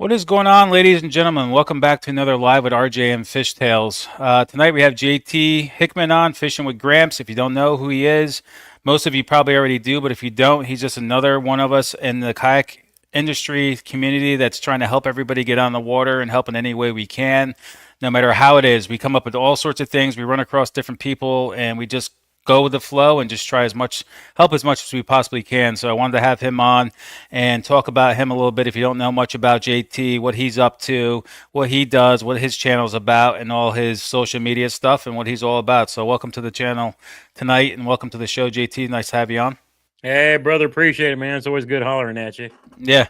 What is going on, ladies and gentlemen? Welcome back to another live with RJM Fishtales. Tonight we have JT Hickman on, fishing with Gramps. If you don't know who he is, most of you probably already do, but if you don't, he's just another one of us in the kayak industry community that's trying to help everybody get on the water and help in any way we can, no matter how it is. We come up with all sorts of things. We run across different people, and we just go with the flow and just try as much help as much as we possibly can. So I wanted to have him on and talk about him a little bit. If you don't know much about JT, what he's up to, what he does, what his channel's about, and all his social media stuff and what he's all about. So welcome to the channel tonight and welcome to the show, JT. Nice to have you on. Hey, brother, appreciate it, man. It's always good hollering at you. Yeah.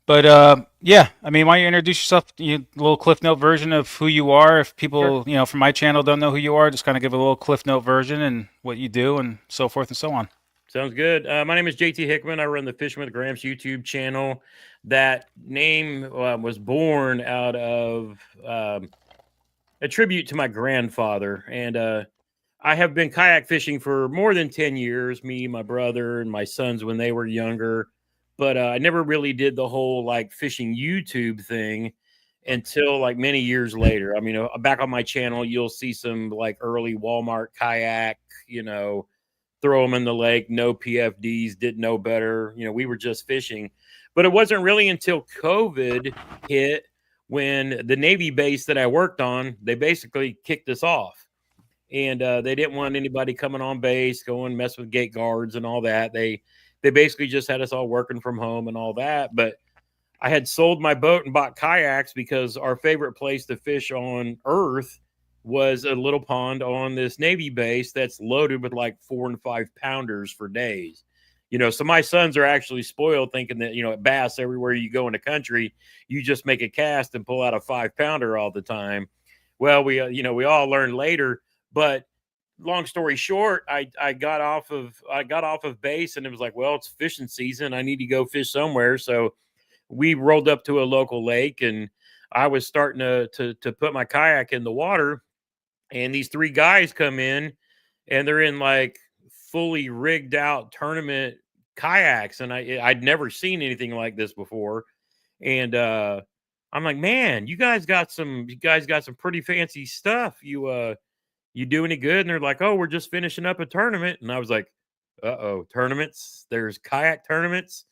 But yeah, I mean, why don't you introduce yourself? A little Cliff Note version of who you are. If Sure. people, from my channel don't know who you are, just kind of give a little Cliff Note version and what you do and so forth and so on. Sounds good. My name is JT Hickman. I run the Fishing with Gramps YouTube channel. That name was born out of a tribute to my grandfather. And I have been kayak fishing for more than 10 years, me, my brother, and my sons when they were younger. But I never really did the whole like fishing YouTube thing until like many years later. I mean, back on my channel, you'll see some like early Walmart kayak, throw them in the lake, no PFDs, didn't know better. We were just fishing. But it wasn't really until COVID hit when the Navy base that I worked on, they basically kicked us off. And they didn't want anybody coming on base, going mess with gate guards and all that. They basically just had us all working from home and all that. But I had sold my boat and bought kayaks because our favorite place to fish on Earth was a little pond on this Navy base that's loaded with like 4 and 5 pounders for days. So my sons are actually spoiled thinking that, at bass, everywhere you go in the country, you just make a cast and pull out a 5-pounder all the time. Well, we all learned later, but long story short, I got off of base and it was like, well, it's fishing season. I need to go fish somewhere. So we rolled up to a local lake and I was starting to put my kayak in the water, and these 3 guys come in and they're in like fully rigged out tournament kayaks, and I'd never seen anything like this before. And I'm like, man, you guys got some pretty fancy stuff. You do any good? And they're like, oh, we're just finishing up a tournament. And I was like, uh-oh, tournaments? There's kayak tournaments?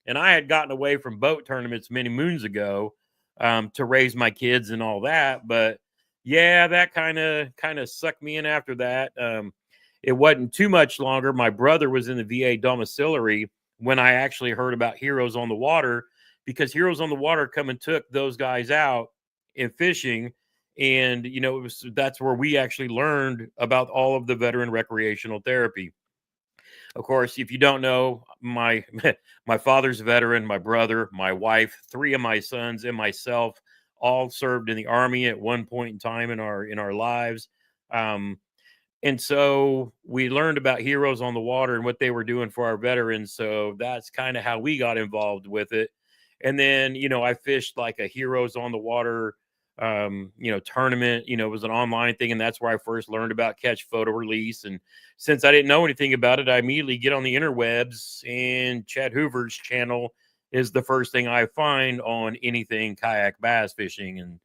And I had gotten away from boat tournaments many moons ago to raise my kids and all that. But yeah, that kind of sucked me in after that. It wasn't too much longer. My brother was in the VA domiciliary when I actually heard about Heroes on the Water, because Heroes on the Water come and took those guys out in fishing. And, that's where we actually learned about all of the veteran recreational therapy. Of course, if you don't know, my my father's a veteran, my brother, my wife, 3 of my sons, and myself all served in the Army at one point in time in our lives. Um, and so we learned about Heroes on the Water and what they were doing for our veterans. So that's kind of how we got involved with it. And then, I fished like a Heroes on the Water tournament. It was an online thing, and that's where I first learned about Ketch photo release. And since I didn't know anything about it, I immediately get on the interwebs, and Chad Hoover's channel is the first thing I find on anything kayak bass fishing. And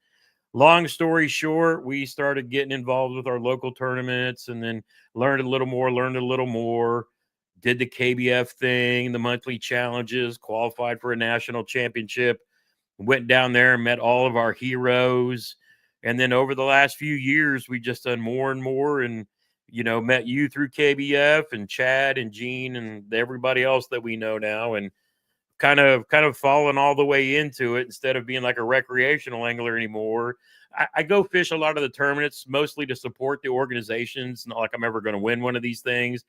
long story short, we started getting involved with our local tournaments, and then learned a little more, did the KBF thing, the monthly challenges, qualified for a national championship, went down there and met all of our heroes. And then over the last few years, we just done more and more, and, met you through KBF, and Chad and Gene and everybody else that we know now, and kind of fallen all the way into it instead of being like a recreational angler anymore. I go fish a lot of the tournaments, mostly to support the organizations. Not like I'm ever going to win one of these things,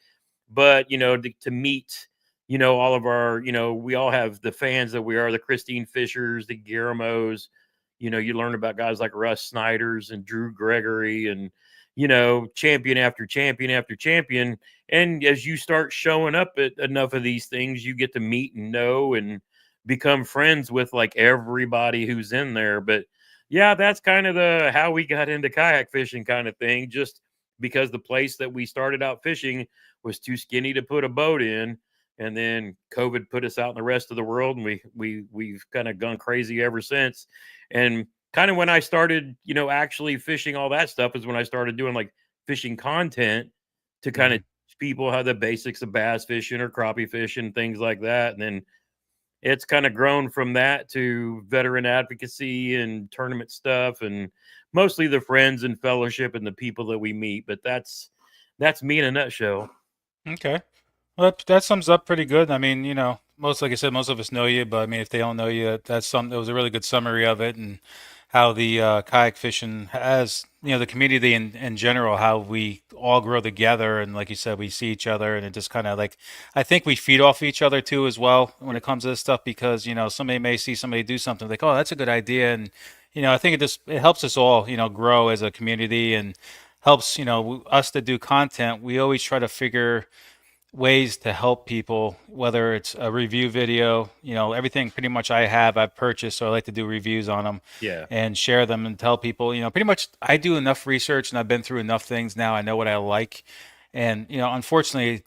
but, to meet, all of our, we all have the fans that we are, the Christine Fishers, the Guillermos. You learn about guys like Russ Snyders and Drew Gregory and, champion after champion after champion. And as you start showing up at enough of these things, you get to meet and know and become friends with like everybody who's in there. But yeah, that's kind of the how we got into kayak fishing kind of thing, just because the place that we started out fishing was too skinny to put a boat in. and then COVID put us out in the rest of the world, and we've kind of gone crazy ever since. And kind of when I started, actually fishing, all that stuff is when I started doing like fishing content to kind Hmm. of teach people how the basics of bass fishing or crappie fishing, things like that. And then it's kind of grown from that to veteran advocacy and tournament stuff, and mostly the friends and fellowship and the people that we meet. But that's me in a nutshell. Okay. Well, that sums up pretty good. I mean, most, like I said, most of us know you, but I mean, if they don't know you, that was a really good summary of it and how the kayak fishing has, the community in general, how we all grow together. And like you said, we see each other and it just kind of like, I think we feed off each other too as well when it comes to this stuff because, somebody may see somebody do something like, oh, that's a good idea. And, I think it helps us all, grow as a community and helps, us to do content. We always try to figure ways to help people, whether it's a review video, everything pretty much I've purchased, so I like to do reviews on them Yeah. and share them and tell people, pretty much I do enough research and I've been through enough things now. I know what I like. And, unfortunately,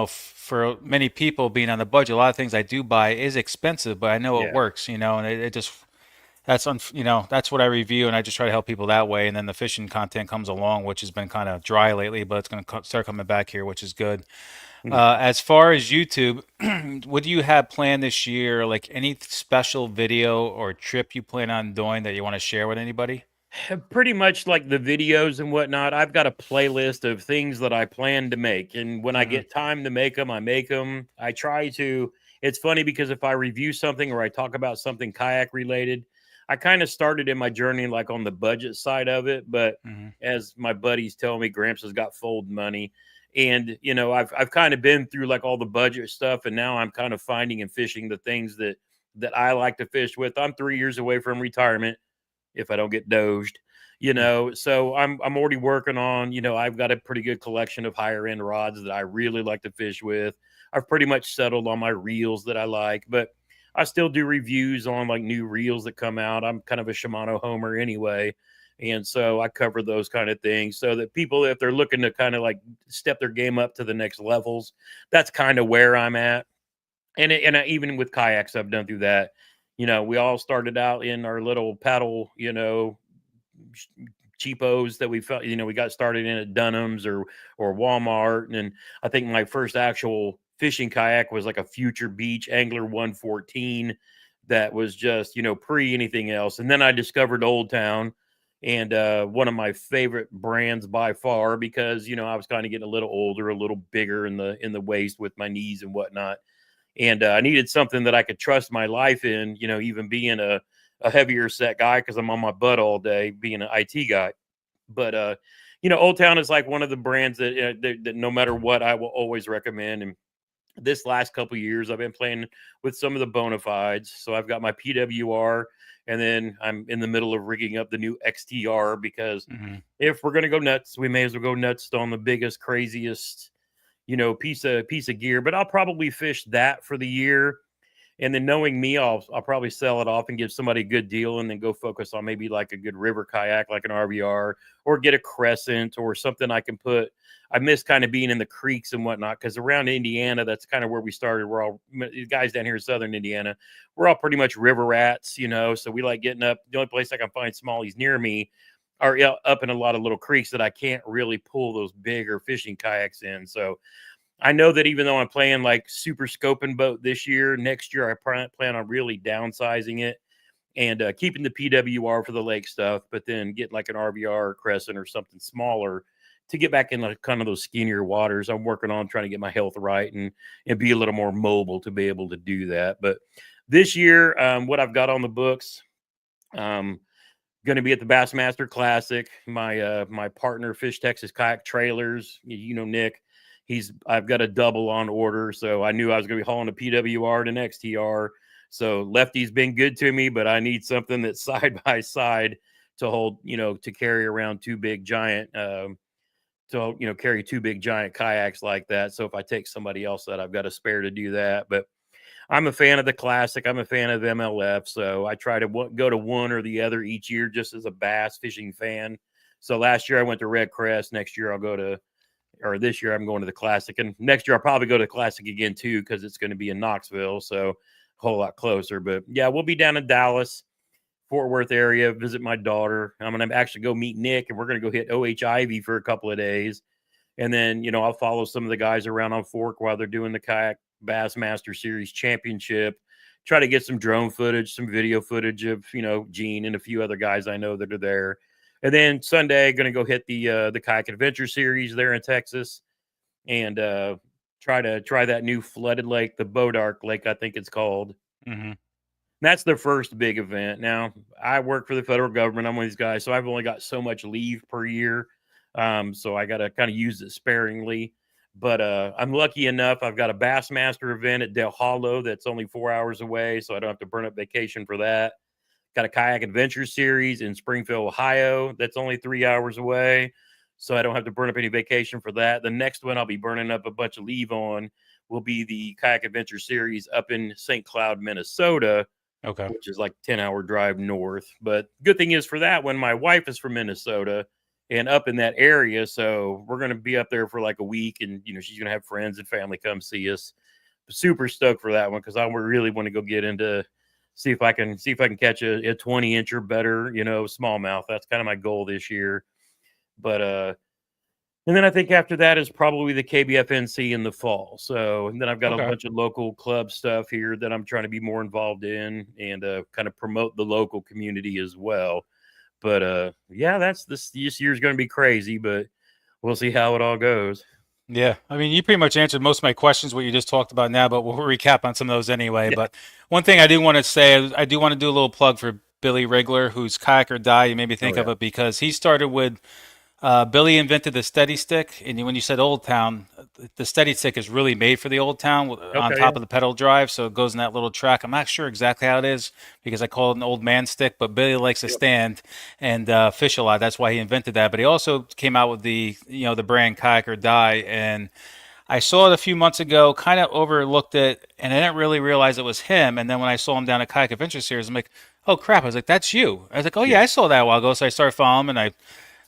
for many people being on the budget, a lot of things I do buy is expensive, but I know it Yeah. works, and it just, that's what I review and I just try to help people that way. And then the fishing content comes along, which has been kind of dry lately, but it's going to start coming back here, which is good. As far as YouTube, what do you have planned this year? Like any special video or trip you plan on doing that you want to share with anybody? Pretty much like the videos and whatnot. I've got a playlist of things that I plan to make. And when I Hmm. get time to make them, I make them. I try to. It's funny because if I review something or I talk about something kayak related, I kind of started in my journey like on the budget side of it. But Hmm. as my buddies tell me, Gramps has got fold money. And I've kind of been through like all the budget stuff, and now I'm kind of finding and fishing the things that I like to fish with. I'm 3 years away from retirement if I don't get doged, So I'm already working on, I've got a pretty good collection of higher end rods that I really like to fish with. I've pretty much settled on my reels that I like, but I still do reviews on like new reels that come out. I'm kind of a Shimano homer anyway. And so I cover those kind of things so that people, if they're looking to kind of like step their game up to the next levels, that's kind of where I'm at. Even with kayaks, I've done through that. We all started out in our little paddle, cheapos that we felt, we got started in at Dunham's or Walmart. And I think my first actual fishing kayak was like a Future Beach Angler 114 that was just, pre anything else. And then I discovered Old Town, and one of my favorite brands by far because I was kind of getting a little older, a little bigger in the waist with my knees and whatnot, and I needed something that I could trust my life in, even being a heavier set guy because I'm on my butt all day, being an IT guy. But Old Town is like one of the brands that no matter what, I will always recommend. And this last couple years, I've been playing with some of the bona fides. So I've got my PWR, and then I'm in the middle of rigging up the new XTR because Hmm. if we're gonna go nuts, we may as well go nuts on the biggest, craziest piece of gear. But I'll probably fish that for the year, and then knowing me, I'll probably sell it off and give somebody a good deal, and then go focus on maybe like a good river kayak, like an RVR, or get a Crescent or something I can put. I miss kind of being in the creeks and whatnot because around Indiana, that's kind of where we started. We're all guys down here in southern Indiana. We're all pretty much river rats, so we like getting up. The only place I can find smallies near me are up in a lot of little creeks that I can't really pull those bigger fishing kayaks in. So I know that even though I'm playing like super scoping boat this year, next year I plan on really downsizing it and keeping the PWR for the lake stuff, but then get like an RVR or Crescent or something smaller to get back in like kind of those skinnier waters. I'm working on trying to get my health right and be a little more mobile to be able to do that. But this year, what I've got on the books, going to be at the Bassmaster Classic. My partner, Fish Texas Kayak Trailers, Nick. I've got a double on order, so I knew I was going to be hauling a PWR to an XTR. So Lefty's been good to me, but I need something that's side by side to hold, to carry around two big giant, carry two big giant kayaks like that. So if I take somebody else that I've got a spare to do that, but I'm a fan of the Classic. I'm a fan of MLF. So I try to go to one or the other each year just as a bass fishing fan. So last year I went to Red Crest. Next year I'll go to or this year I'm going to the Classic, and next year I'll probably go to the Classic again too, because it's going to be in Knoxville, so a whole lot closer. But yeah, we'll be down in Dallas, Fort Worth area, visit my daughter. I'm going to actually go meet Nick, and we're going to go hit OH Ivy for a couple of days. And then, I'll follow some of the guys around on Fork while they're doing the Kayak Bassmaster Series Championship. Try to get some drone footage, some video footage of, Gene and a few other guys I know that are there. And then Sunday, going to go hit the Kayak Adventure Series there in Texas, and try that new flooded lake, the Bodark Lake, I think it's called. Mm-hmm. That's their first big event. Now, I work for the federal government. I'm one of these guys, so I've only got so much leave per year. So I got to kind of use it sparingly. But I'm lucky enough. I've got a Bassmaster event at Del Hollow that's only 4 hours away, so I don't have to burn up vacation for that. Got a Kayak Adventure Series in Springfield, Ohio that's only 3 hours away, so I don't have to burn up any vacation for that. The next one I'll be burning up a bunch of leave on will be the Kayak Adventure Series up in St. Cloud, Minnesota, Okay. which is like a 10-hour drive north. But good thing is for that one, my wife is from Minnesota and up in that area, so we're going to be up there for like a week, and she's going to have friends and family come see us. Super stoked for that one, because I really want to go get into see if I can catch a 20-inch or better, smallmouth. That's kind of my goal this year. But and then I think after that is probably the KBFNC in the fall. So, and then I've got a bunch of local club stuff here that I'm trying to be more involved in, and kind of promote the local community as well. But yeah, this year's going to be crazy, but we'll see how it all goes. Yeah, I mean, you pretty much answered most of my questions, what you just talked about now, but we'll recap on some of those anyway. Yeah. But one thing I do want to say is I do want to do a little plug for Billy Rigler, who's Kayak or Die. You made me think of it because he started with Billy invented the steady stick, and when you said Old Town, the steady stick is really made for the Old Town on top of the pedal drive, so it goes in that little track. I'm not sure exactly how it is because I call it an old man stick, but Billy likes to stand and fish a lot. That's why he invented that. But he also came out with the the brand Kayak or Die, and I saw it a few months ago, kind of overlooked it, and I didn't really realize it was him. And then when I saw him down at Kayak Adventure Series, I'm like, oh crap! I was like, that's you. I was like, oh yeah, I saw that a while ago. So I started following him, and I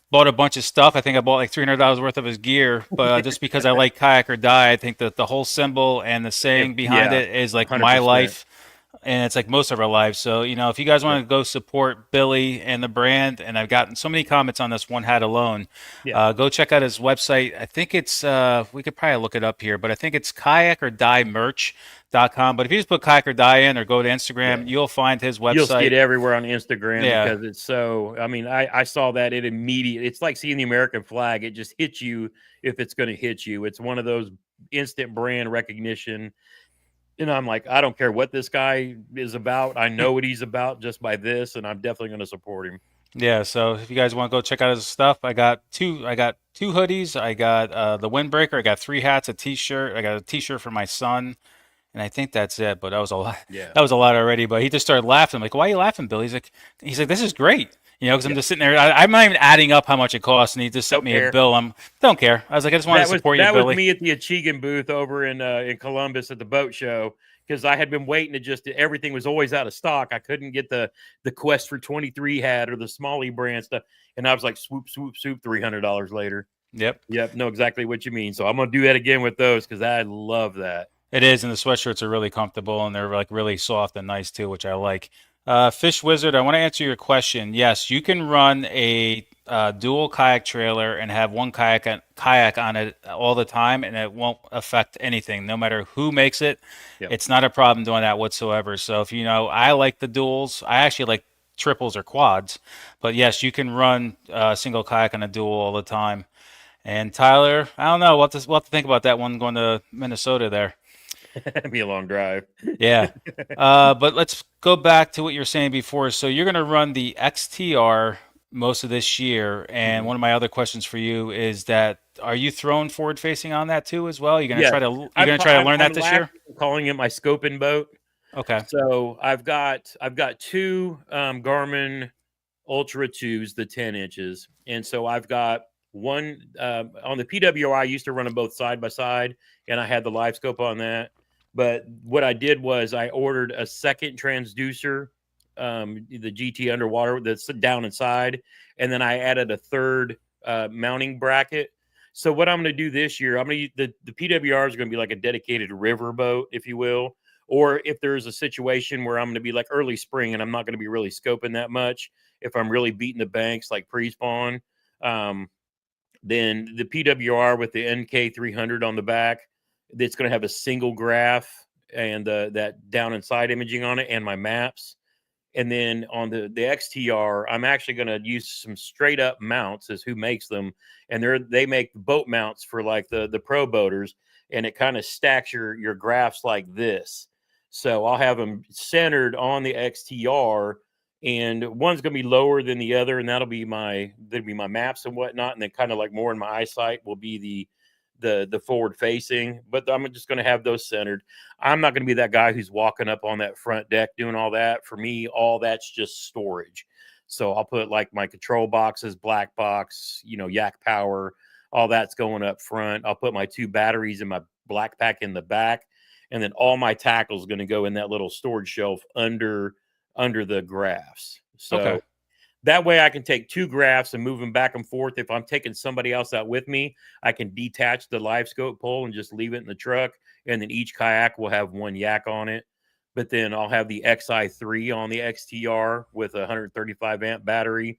bought a bunch of stuff. I think I bought like $300 worth of his gear, but just because I like Kayak or Die, I think that the whole symbol and the saying behind it is like 100%. my life, and it's like most of our lives. So if you guys want to go support Billy and the brand, and I've gotten so many comments on this one hat alone, go check out his website. I think it's we could probably look it up here, but I think it's Kayak or Die merch.com. But if you just put Kayak or Die in or go to Instagram, you'll find his website. You'll see it everywhere on Instagram because it's so. I mean, I saw that it immediately. It's like seeing the American flag. It just hits you if it's going to hit you. It's one of those instant brand recognition. And I'm like, I don't care what this guy is about. I know what he's about just by this, and I'm definitely going to support him. Yeah, so if you guys want to go check out his stuff, I got two hoodies, I got the windbreaker, I got 3 hats, a t-shirt, I got a t-shirt for my son, and I think that's it. But that was a lot. Yeah. That was a lot already. But he just started laughing. I'm like, why are you laughing, Bill? He's like, this is great. Because I'm just sitting there. I'm not even adding up how much it costs, and he just sent me a bill. Don't care. I was like, I just want to support you, Billy. That was me at the Achigan booth over in Columbus at the boat show, because I had been waiting to everything was always out of stock. I couldn't get the Quest for 23 hat or the Smalley brand stuff, and I was like, swoop, swoop, swoop, $300 later. Yep. Know exactly what you mean. So I'm gonna do that again with those because I love that. It is, and the sweatshirts are really comfortable, and they're like really soft and nice too, which I like. Fish Wizard, I want to answer your question. Yes, you can run a dual kayak trailer and have one kayak on it all the time, and it won't affect anything, no matter who makes it. Yep. It's not a problem doing that whatsoever. So if I like the duals. I actually like triples or quads, but yes, you can run a single kayak on a dual all the time. And Tyler, I don't know. We'll have to think about that one going to Minnesota there. It'd be a long drive. Yeah. But let's go back to what you were saying before. So you're going to run the XTR most of this year. And one of my other questions for you is that are you throwing forward facing on that too as well? You're going to try to learn that this year? Calling it my scoping boat. Okay. So I've got 2 Garmin Ultra 2s, the 10 inches. And so I've got one on the PWI. I used to run them both side by side, and I had the live scope on that. But what I did was I ordered a second transducer, the GT underwater that's down inside, and then I added a third mounting bracket. So what I'm going to do this year, I'm going to the PWR is going to be like a dedicated river boat, if you will. Or if there's a situation where I'm going to be like early spring and I'm not going to be really scoping that much, if I'm really beating the banks like pre-spawn, then the PWR with the NK300 on the back, that's going to have a single graph and that down inside imaging on it and my maps. And then on the XTR, I'm actually going to use some straight up mounts as who makes them. And they make boat mounts for like the pro boaters. And it kind of stacks your graphs like this. So I'll have them centered on the XTR, and one's going to be lower than the other. And that'll be my maps and whatnot. And then kind of like more in my eyesight will be the forward facing, but I'm just going to have those centered. I'm not going to be that guy who's walking up on that front deck doing all that. For me, all that's just storage. So I'll put like my control boxes, black box, yak power, all that's going up front. I'll put my 2 batteries in my black pack in the back, and then all my tackle is going to go in that little storage shelf under the graphs. So Okay. that way I can take 2 graphs and move them back and forth. If I'm taking somebody else out with me, I can detach the live scope pole and just leave it in the truck. And then each kayak will have 1 yak on it. But then I'll have the XI3 on the XTR with a 135 amp battery.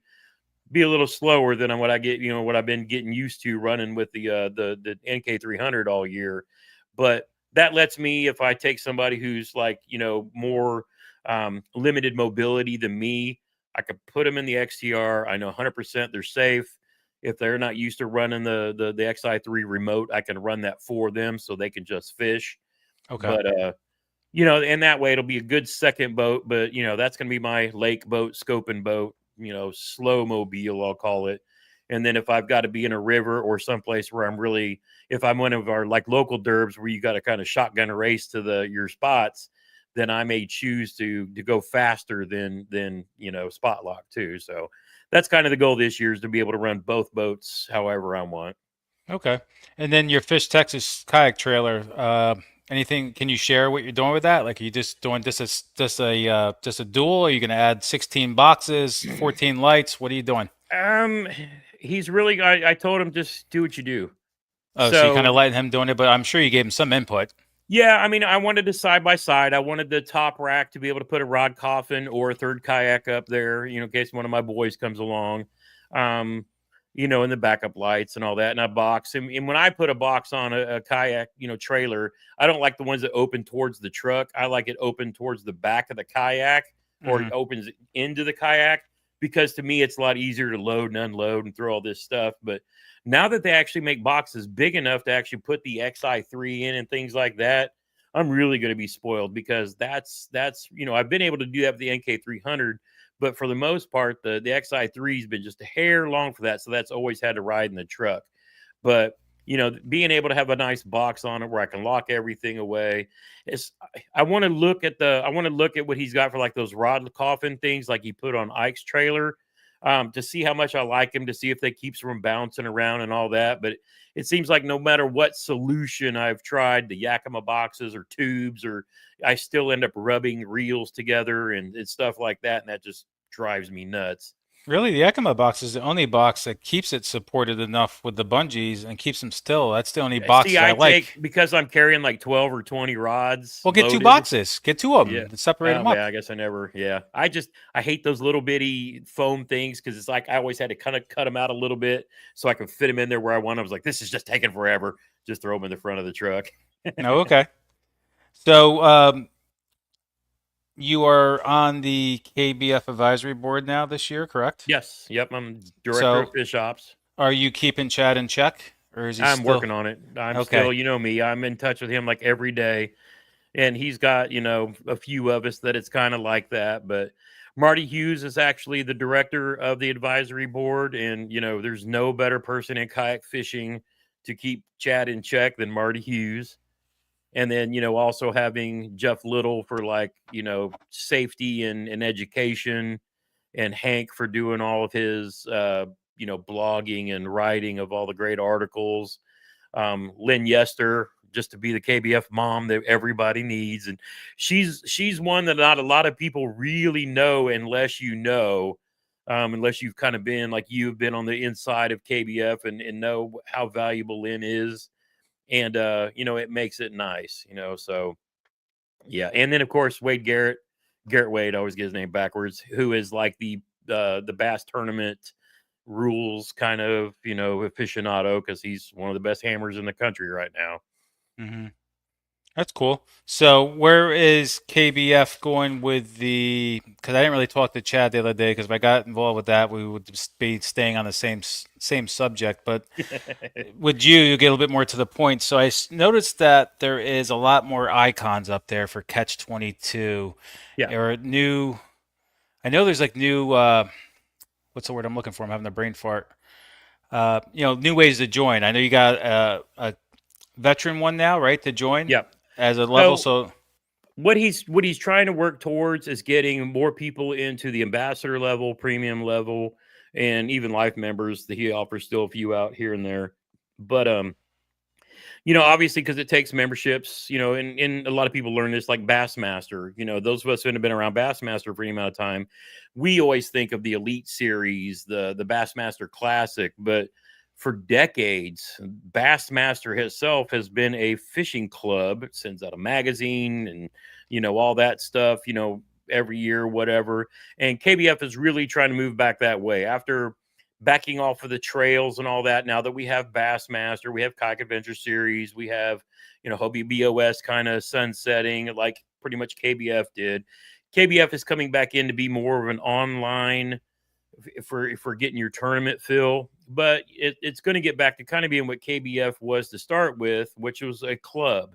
Be a little slower than what I get, what I've been getting used to running with the NK300 all year. But that lets me, if I take somebody who's like, more limited mobility than me, I could put them in the XTR. I know 100% they're safe. If they're not used to running the XI3 remote, I can run that for them so they can just fish. Okay. But and that way it'll be a good second boat. But that's gonna be my lake boat, scoping boat, slow mobile, I'll call it. And then if I've got to be in a river or someplace where if I'm one of our like local derbs where you got to kind of shotgun a race to your spots, then I may choose to go faster than spot lock too. So that's kind of the goal this year, is to be able to run both boats however I want. Okay. And then your Fish Texas kayak trailer, anything, can you share what you're doing with that? Like, are you just doing just a dual? Or are you going to add 16 boxes, 14 lights? What are you doing? He's really, I told him, just do what you do. Oh, so you kind So of letting him doing it, but I'm sure you gave him some input. yeah, I mean, I wanted a side by side. I wanted the top rack to be able to put a rod coffin or a third kayak up there, in case one of my boys comes along. And the backup lights and all that, and a box. And when I put a box on a kayak, trailer, I don't like the ones that open towards the truck. I like it open towards the back of the kayak, or it opens into the kayak, because to me, it's a lot easier to load and unload and throw all this stuff. But now that they actually make boxes big enough to actually put the XI3 in and things like that, I'm really going to be spoiled, because that's I've been able to do that with the NK300, but for the most part, the XI3 has been just a hair long for that, so that's always had to ride in the truck. But being able to have a nice box on it where I can lock everything away, I want to look at what he's got for like those rod coffin things, like he put on Ike's trailer. To see how much I like him, to see if they keeps from bouncing around and all that. But it seems like no matter what solution I've tried, the Yakima boxes or tubes, or I still end up rubbing reels together and stuff like that. And that just drives me nuts. Really, the Yakima box is the only box that keeps it supported enough with the bungees and keeps them still. That's the only See, boxes I I like. take, because I'm carrying like 12 or 20 rods Well, get 2 loaded. boxes. Get 2 of Yeah. them and separate them Oh, up. yeah, I guess I never. Yeah. I hate those little bitty foam things, because it's like I always had to kind of cut them out a little bit so I could fit them in there where I want. I was like, this is just taking forever. Just throw them in the front of the truck. No, okay. So, you are on the KBF advisory board now this year, correct? Yes. Yep. I'm director of So, fish ops. are you keeping Chad in check, or is he I'm still working on it. I'm okay? still, me, I'm in touch with him like every day. And he's got, a few of us that it's kind of like that. But Marty Hughes is actually the director of the advisory board. And, there's no better person in kayak fishing to keep Chad in check than Marty Hughes. And then, also having Jeff Little for like, safety and education, and Hank for doing all of his, blogging and writing of all the great articles. Lynn Yester, just to be the KBF mom that everybody needs. And she's one that not a lot of people really know unless you know. unless you've kind of been like you've been on the inside of KBF and know how valuable Lynn is. And, it makes it nice, so yeah. And then, of course, Garrett Wade, always get his name backwards, who is like the bass tournament rules kind of, aficionado, because he's one of the best hammers in the country right now. Hmm. That's cool. So where is KBF going with the? Because I didn't really talk to Chad the other day. Because if I got involved with that, we would just be staying on the same subject. But with you, you get a little bit more to the point. So noticed that there is a lot more icons up there for Catch 22, Yeah. or new. I know there's like new. What's the word I'm looking for? I'm having a brain fart. New ways to join. I know you got a veteran one now, right? To join Yeah. as a level. So So. what he's trying to work towards is getting more people into the ambassador level, premium level, and even life members. That he offers still a few out here and there. But obviously, because it takes memberships, and a lot of people learn this, like Bassmaster. Those of us who have been around Bassmaster for any amount of time, we always think of the Elite Series, the Bassmaster Classic, but for decades, Bassmaster itself has been a fishing club. It sends out a magazine and all that stuff, every year, whatever. And KBF is really trying to move back that way after backing off of the trails and all that. Now that we have Bassmaster, we have Kayak Adventure Series, we have, Hobie BOS kind of sunsetting like pretty much KBF did. KBF is coming back in to be more of an online for getting your tournament fill, but it's going to get back to kind of being what KBF was to start with, which was a club,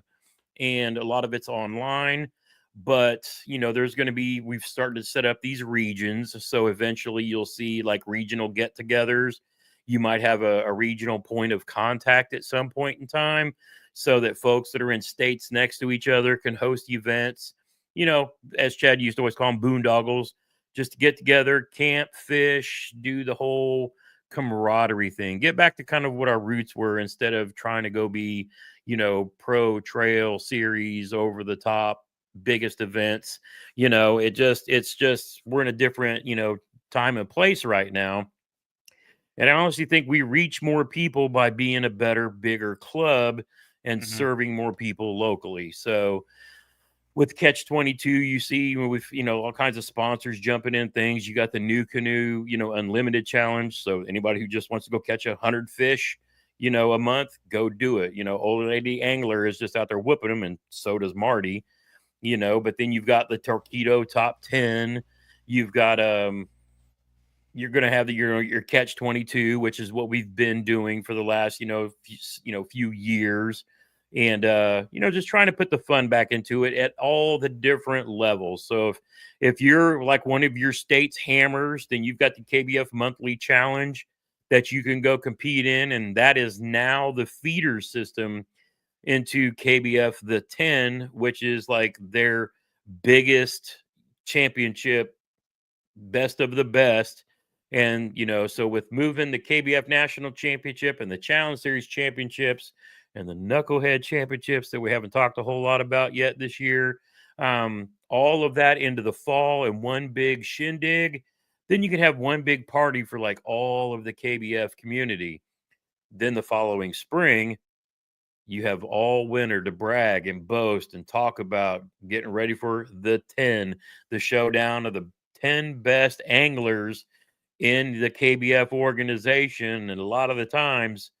and a lot of it's online. But there's going to be, we've started to set up these regions, so eventually you'll see like regional get-togethers. You might have a regional point of contact at some point in time, so that folks that are in states next to each other can host events, as Chad used to always call them, boondoggles, just to get together, camp, fish, do the whole camaraderie thing, get back to kind of what our roots were, instead of trying to go be pro trail series, over the top, biggest events. It's just we're in a different, time and place right now. And I honestly think we reach more people by being a better, bigger club and Hmm. serving more people locally. So with Catch 22, you see with all kinds of sponsors jumping in things. You got the New Canoe, unlimited challenge. So anybody who just wants to go catch 100 fish, a month, go do it. Old lady angler is just out there whooping them, and so does Marty. But then you've got the Torpedo Top 10. You've got you're going to have your Catch 22, which is what we've been doing for the last few years. And just trying to put the fun back into it at all the different levels. So if you're like one of your state's hammers, then you've got the KBF monthly challenge that you can go compete in, and that is now the feeder system into KBF the 10, which is like their biggest championship, best of the best. And so with moving the KBF National Championship and the Challenge Series Championships and the Knucklehead Championships that we haven't talked a whole lot about yet this year, all of that into the fall in one big shindig, then you can have one big party for like all of the KBF community. Then the following spring, you have all winter to brag and boast and talk about getting ready for the 10, the showdown of the 10 best anglers in the KBF organization. And a lot of the times,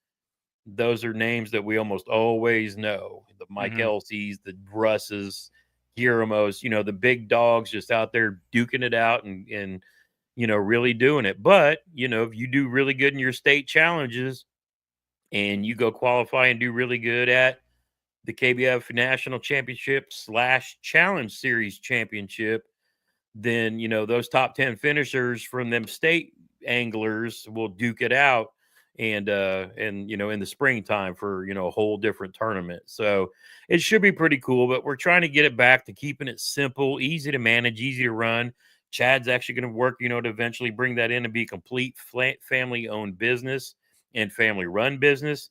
those are names that we almost always know: the Mike Hmm. Elsie's, the Russes, Guillermo's, the big dogs just out there duking it out and really doing it. But, if you do really good in your state challenges and you go qualify and do really good at the KBF National Championship / Challenge Series Championship, then those top 10 finishers from them state anglers will duke it out, and in the springtime for a whole different tournament. So it should be pretty cool, but we're trying to get it back to keeping it simple, easy to manage, easy to run. Chad's actually going to work to eventually bring that in and be a complete family owned business and family run business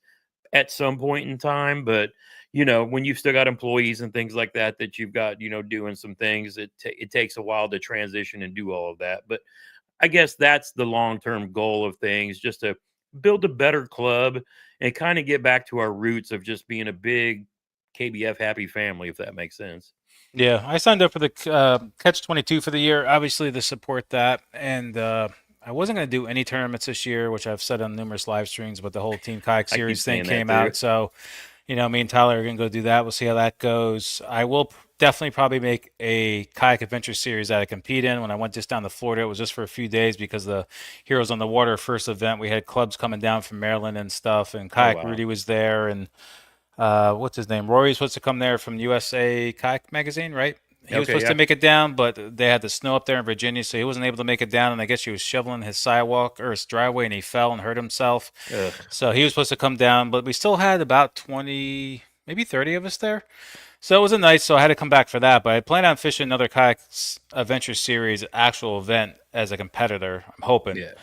at some point in time. But when you've still got employees and things like that you've got doing some things, it takes a while to transition and do all of that. But I guess that's the long-term goal of things, just to build a better club and kind of get back to our roots of just being a big KBF happy family, if that makes sense. Yeah, I signed up for the Catch 22 for the year, obviously to support that, and I wasn't going to do any tournaments this year, which I've said on numerous live streams, but the whole Team Kayak I keep Series thing saying that came too. out, so me and Tyler are going to go do that. We'll see how that goes. I will definitely probably make a kayak adventure series that I compete in. When I went just down to Florida, it was just for a few days because the Heroes on the Water first event, we had clubs coming down from Maryland and stuff, and Oh Kayak wow. Rudy was there, and what's his name? Rory was supposed to come there from USA Kayak Magazine, right? He was Okay, supposed to yeah. make it down, but they had the snow up there in Virginia, so he wasn't able to make it down. And I guess he was shoveling his sidewalk or his driveway, and he fell and hurt himself. Ugh. So he was supposed to come down, but we still had about 20, maybe 30 of us there. So it was a nice. So I had to come back for that. But I plan on fishing another kayak adventure series actual event as a competitor. I'm hoping. Yeah.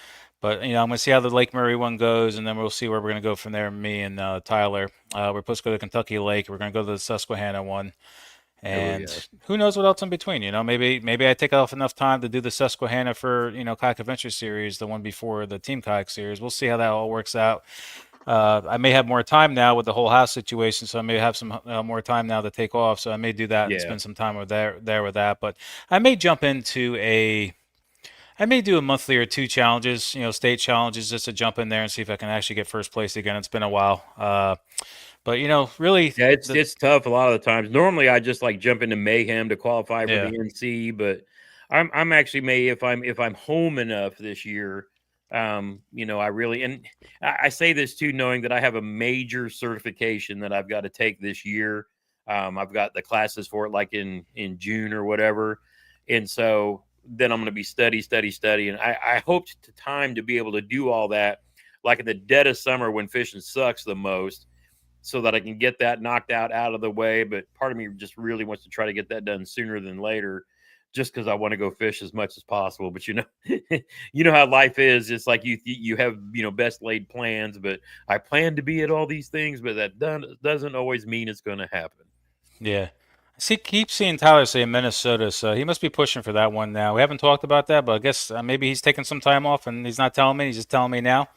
But I'm gonna see how the Lake Murray one goes, and then we'll see where we're gonna go from there. Me and Tyler, we're supposed to go to Kentucky Lake. We're gonna go to the Susquehanna one, Oh and yeah. who knows what else in between. Maybe I take off enough time to do the Susquehanna for Kayak Adventure Series, the one before the Team Kayak Series. We'll see how that all works out. I may have more time now with the whole house situation, so I may have some more time now to take off. So I may do that and Yeah. spend some time there with that. But I may jump into I may do a monthly or two challenges, state challenges, just to jump in there and see if I can actually get first place again. It's been a while, but really, Yeah, it's the it's tough a lot of the times. Normally, I just like jump into mayhem to qualify for yeah, the NC, but I'm actually may if I'm home enough this year. I really and I say this too, knowing that I have a major certification that I've got to take this year. I've got the classes for it like in June or whatever, and so then I'm going to be study, and I hoped to time to be able to do all that like in the dead of summer when fishing sucks the most so that I can get that knocked out of the way. But part of me just really wants to try to get that done sooner than later, just because I want to go fish as much as possible. But you know how life is. It's like you have best laid plans, but I plan to be at all these things, but that doesn't always mean it's going to happen. yeah. See, keep seeing Tyler say Minnesota, so he must be pushing for that one now. We haven't talked about that, but I guess maybe he's taking some time off and he's not telling me. He's just telling me now.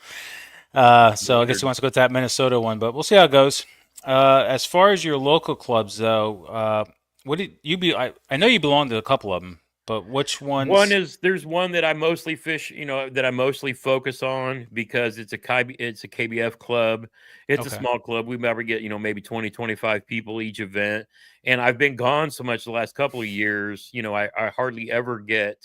So I guess he Wondered. wants to go to that Minnesota one, but we'll see how it goes. As far as your local clubs, though, what did you be? I know you belong to a couple of them, but which ones? There's one that I mostly fish, that I mostly focus on because it's a KBF club. It's a Okay. small club. We never get, maybe 20, 25 people each event. And I've been gone so much the last couple of years, I hardly ever get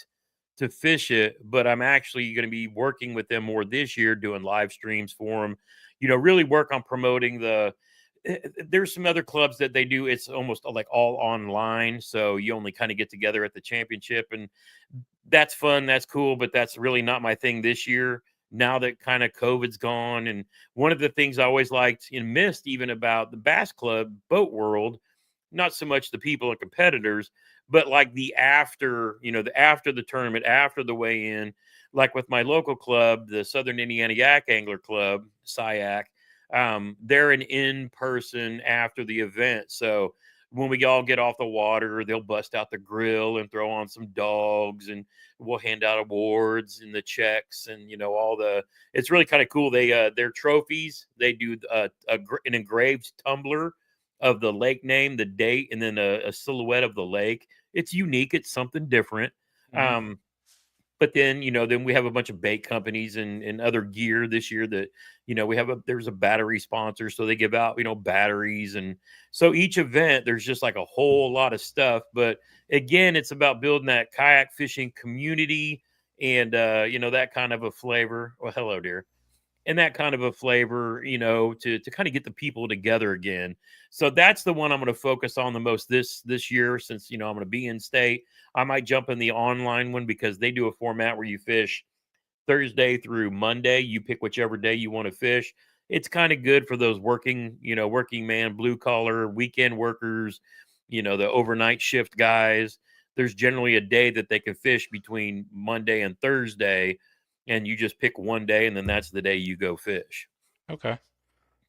to fish it, but I'm actually going to be working with them more this year, doing live streams for them, really work on promoting there's some other clubs that they do. It's almost like all online. So you only kind of get together at the championship, and that's fun. That's cool. But that's really not my thing this year. Now that kind of COVID's gone. And one of the things I always liked and missed even about the Bass Club boat world, not so much the people and competitors, but like after the tournament, after the weigh in, like with my local club, the Southern Indiana Yak Angler Club, SIAC, they're an in person after the event. So when we all get off the water, they'll bust out the grill and throw on some dogs, and we'll hand out awards and the checks and all the. It's really kind of cool. Their trophies. They do an engraved tumbler of the lake name, the date, and then a silhouette of the lake. It's unique. It's something different. Hmm. Um, but then we have a bunch of bait companies and other gear this year that there's a battery sponsor, so they give out batteries, and so each event there's just like a whole lot of stuff. But again, it's about building that kayak fishing community and that kind of a flavor. Well, hello, dear. And that kind of a flavor, to kind of get the people together again. So that's the one I'm going to focus on the most this year, since I'm going to be in state. I might jump in the online one because they do a format where you fish Thursday through Monday. You pick whichever day you want to fish. It's kind of good for those working man, blue collar, weekend workers, the overnight shift guys. There's generally a day that they can fish between Monday and Thursday, and you just pick one day, and then that's the day you go fish. Okay.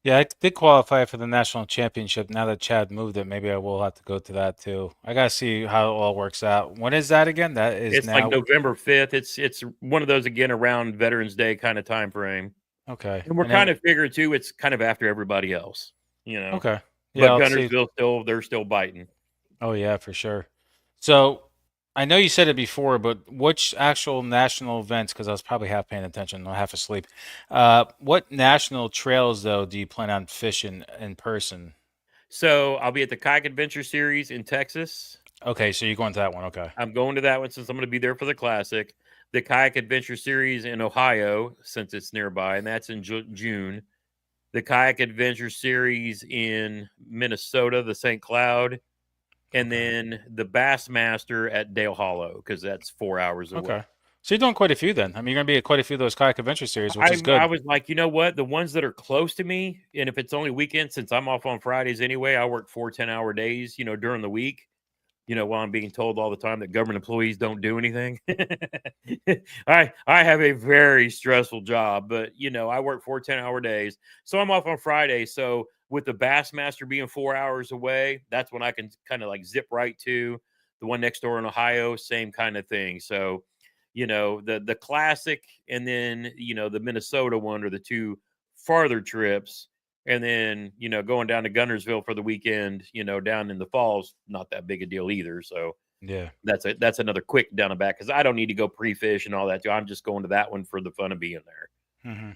Yeah, I did qualify for the national championship. Now that Chad moved it, maybe I will have to go to that too. I gotta see how it all works out. When is that again? That is It's like now. November 5th. It's one of those again around Veterans Day kind of time frame. Okay. And we're And then, kind of figuring too, it's kind of after everybody else, you know. okay. Yeah, But let's see. Gunnersville still they're still biting. Oh yeah, for sure. So I know you said it before, but which actual national events? Because I was probably half paying attention, or half asleep. What national trails though do you plan on fishing in person? So I'll be at the Kayak Adventure Series in Texas. Okay, so you're going to that one. Okay. I'm going to that one since I'm going to be there for the classic. The Kayak Adventure Series in Ohio, since it's nearby, and that's in June. The Kayak Adventure Series in Minnesota, the St. Cloud, and Okay. then the Bassmaster at Dale Hollow because that's 4 hours away. Okay. So you're doing quite a few then. I mean, you're going to be at quite a few of those kayak adventure series, which is I good. was like, you know what? The ones that are close to me, and if it's only weekends, since I'm off on Fridays anyway, I work 4 10-hour days, during the week. While I'm being told all the time that government employees don't do anything. I have a very stressful job, but I work 4 10-hour days. So I'm off on Friday. So with the Bassmaster being 4 hours away, that's when I can kind of like zip right to the one next door in Ohio, same kind of thing. So, the classic and then the Minnesota one are the two farther trips, and then, going down to Gunnersville for the weekend, down in the falls, not that big a deal either. So Yeah. that's another quick down and back because I don't need to go pre-fish and all that too. I'm just going to that one for the fun of being there. hmm